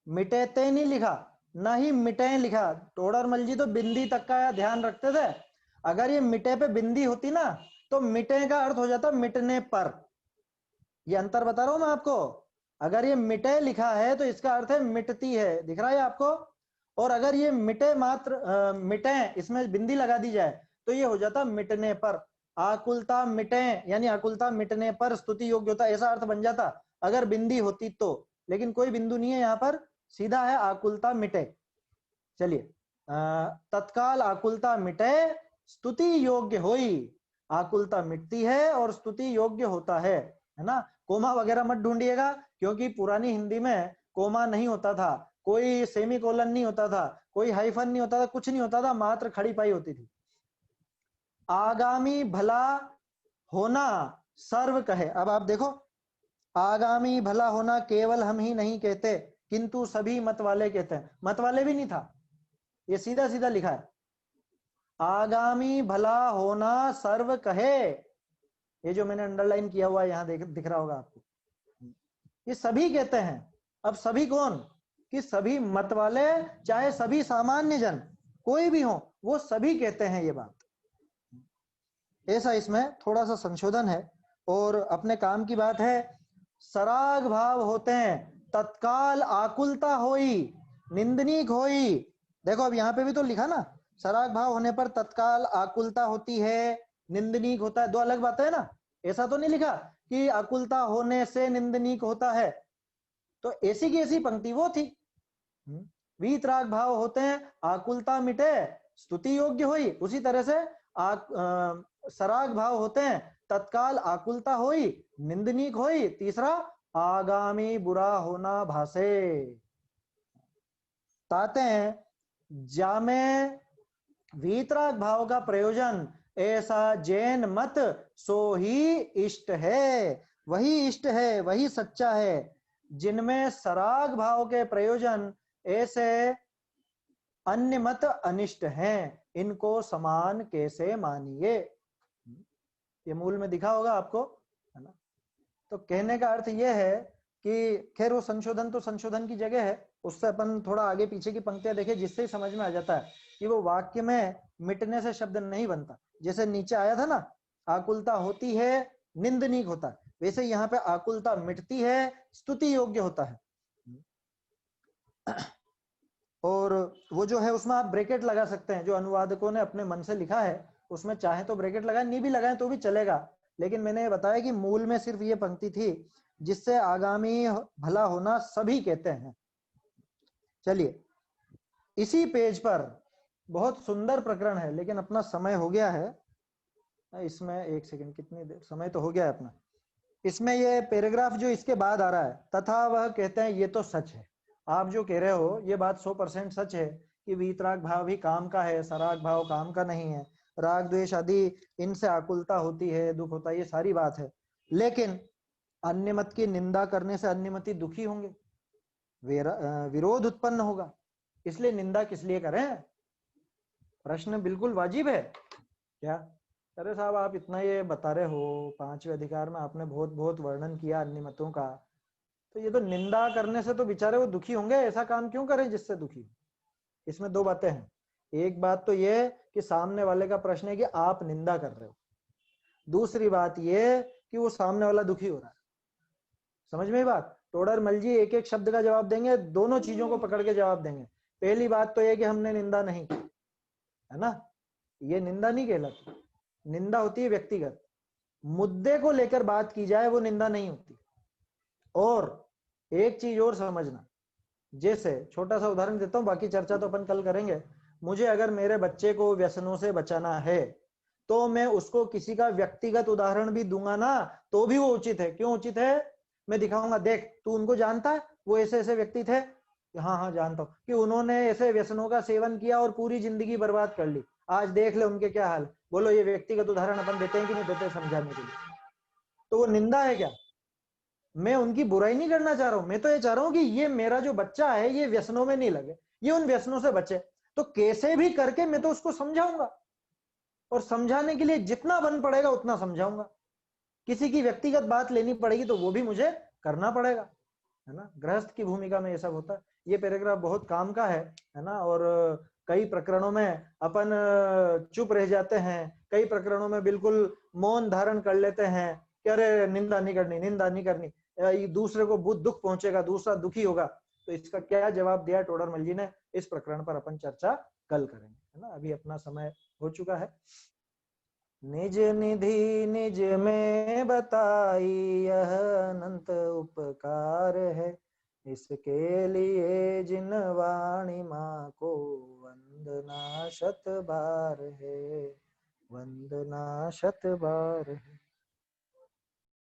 मिटेते नहीं लिखा, ना ही मिटे लिखा। टोडरमल जी तो बिंदी तक का ध्यान रखते थे। अगर ये मिटे पे बिंदी होती ना तो मिटे का अर्थ हो जाता मिटने पर। ये अंतर बता रहा हूं मैं आपको। अगर ये मिटे लिखा है तो इसका अर्थ है मिटती है, दिख रहा है आपको। और अगर ये मिटे मात्र मिटे इसमें बिंदी लगा दी जाए तो ये हो जाता मिटने पर। आकुलता मिटे यानी आकुलता मिटने पर स्तुति योग्य होता, ऐसा अर्थ बन जाता अगर बिंदी होती तो। लेकिन कोई बिंदु नहीं है यहाँ पर, सीधा है आकुलता मिटे। चलिए, तत्काल आकुलता मिटे स्तुति योग्य होई। आकुलता मिटती है और स्तुति योग्य होता है ना। कोमा वगैरह मत ढूंढिएगा, क्योंकि पुरानी हिंदी में कोमा नहीं होता था, कोई सेमीकोलन नहीं होता था, कोई हाइफन नहीं होता था, कुछ नहीं होता था, मात्र खड़ी पाई होती थी। आगामी भला होना सर्व कहे। अब आप देखो, आगामी भला होना केवल हम ही नहीं कहते, किंतु सभी मत वाले कहते हैं। मत वाले भी नहीं था, ये सीधा सीधा लिखा है। आगामी भला होना सर्व कहे, ये जो मैंने अंडरलाइन किया हुआ है यहां दिख रहा होगा आपको, ये सभी कहते हैं। अब सभी कौन, कि सभी मत वाले, चाहे सभी सामान्य जन कोई भी हो, वो सभी कहते हैं ये बात। ऐसा इसमें थोड़ा सा संशोधन है। और अपने काम की बात है, सराग भाव होते हैं तत्काल आकुलता होई, निंदनीक होई। देखो अब यहाँ पे भी तो लिखा ना, सराग भाव होने पर तत्काल आकुलता होती है, निंदनीक होता है, दो अलग बातें है ना। ऐसा तो नहीं लिखा कि आकुलता होने से निंदनीक होता है, तो ऐसी की ऐसी पंक्ति वो थी। वीतराग भाव होते हैं आकुलता मिटे स्तुति योग्य हुई, उसी तरह से सराग भाव होते हैं तत्काल आकुलता हुई, निंदनीक हुई। तीसरा, आगामी बुरा होना भासे। कहते हैं जामे वीतराग भाव का प्रयोजन ऐसा जैन मत सो ही इष्ट है, वही इष्ट है, वही सच्चा है। जिनमें सराग भाव के प्रयोजन ऐसे अन्य मत अनिष्ट हैं, इनको समान कैसे मानिए। ये मूल में दिखा होगा आपको, है ना। तो कहने का अर्थ यह है कि खैर वो संशोधन तो संशोधन की जगह है, उससे अपन थोड़ा आगे पीछे की पंक्तियां देखें जिससे ही समझ में आ जाता है कि वो वाक्य में मिटने से शब्द नहीं बनता। जैसे नीचे आया था ना, आकुलता होती है निंदनीक होता है, वैसे यहाँ पे आकुलता मिटती है स्तुति योग्य होता है। और वो जो है उसमें आप ब्रैकेट लगा सकते हैं, जो अनुवादकों ने अपने मन से लिखा है उसमें चाहे तो ब्रैकेट लगाए, नहीं भी लगाए तो भी चलेगा। लेकिन मैंने बताया कि मूल में सिर्फ ये पंक्ति थी जिससे आगामी भला होना सभी कहते हैं। चलिए, इसी पेज पर बहुत सुंदर प्रकरण है, लेकिन अपना समय हो गया है इसमें। एक सेकंड, कितनी देर समय तो हो गया है अपना। इसमें ये पैराग्राफ जो इसके बाद आ रहा है, तथा वह कहते हैं, ये तो सच है। आप जो कह रहे हो ये बात 100% सच है कि वीतराग भाव भी काम का है, सराग भाव काम का नहीं है। राग द्वेष आदि इनसे आकुलता होती है, दुख होता है, ये सारी बात है। लेकिन अन्य मत की निंदा करने से अन्य मती दुखी होंगे, विरोध उत्पन्न होगा, इसलिए निंदा किस लिए करें। प्रश्न बिल्कुल वाजिब है क्या। अरे साहब, आप इतना ये बता रहे हो, पांचवें अधिकार में आपने बहुत बहुत वर्णन किया अन्य मतों का, तो ये तो निंदा करने से तो बेचारे वो दुखी होंगे, ऐसा काम क्यों करें जिससे दुखी। इसमें दो बातें हैं। एक बात तो ये कि सामने वाले का प्रश्न है कि आप निंदा कर रहे हो, दूसरी बात ये कि वो सामने वाला दुखी हो रहा है। समझ में बात। टोडरमल जी एक एक शब्द का जवाब देंगे, दोनों चीजों को पकड़ के जवाब देंगे। पहली बात तो ये कि हमने निंदा नहीं की, है ना, ये निंदा नहीं कहलाती। निंदा होती है व्यक्तिगत, मुद्दे को लेकर बात की जाए वो निंदा नहीं होती। और एक चीज और समझना, जैसे छोटा सा उदाहरण देता हूं, बाकी चर्चा तो अपन कल करेंगे। मुझे अगर मेरे बच्चे को व्यसनों से बचाना है तो मैं उसको किसी का व्यक्तिगत उदाहरण भी दूंगा ना, तो भी वो उचित है। क्यों उचित है, मैं दिखाऊंगा, देख तू उनको जानता है, वो ऐसे ऐसे व्यक्ति थे, हाँ हाँ जानता हूं, कि उन्होंने ऐसे व्यसनों का सेवन किया और पूरी जिंदगी बर्बाद कर ली, आज देख ले उनके क्या हाल। बोलो ये व्यक्तिगत उदाहरण अपन देते हैं कि नहीं देते समझाने के लिए। तो वो निंदा है क्या। मैं उनकी बुराई नहीं करना चाह रहा हूं, मैं तो ये चाह रहा हूं कि ये मेरा जो बच्चा है ये व्यसनों में नहीं लगे, ये उन व्यसनों से बचे। तो कैसे भी करके मैं तो उसको समझाऊंगा, और समझाने के लिए जितना बन पड़ेगा उतना समझाऊंगा। किसी की व्यक्तिगत बात लेनी पड़ेगी तो वो भी मुझे करना पड़ेगा, है ना। गृहस्थ की भूमिका में ये सब होता है। ये पैराग्राफ बहुत काम का है ना। और कई प्रकरणों में अपन चुप रह जाते हैं, कई प्रकरणों में बिल्कुल मौन धारण कर लेते हैं कि अरे निंदा नहीं करनी, निंदा नहीं करनी, दूसरे को बहुत दुख पहुंचेगा, दूसरा दुखी होगा। तो इसका क्या जवाब दिया टोडरमल जी ने, इस प्रकरण पर अपन चर्चा कल करेंगे, है ना। अभी अपना समय हो चुका है। निज निधि निज में बताई यह अनंत उपकार है, इसके लिए जिन वाणी माँ को वंदना शत बार है, वंदना शत बार है।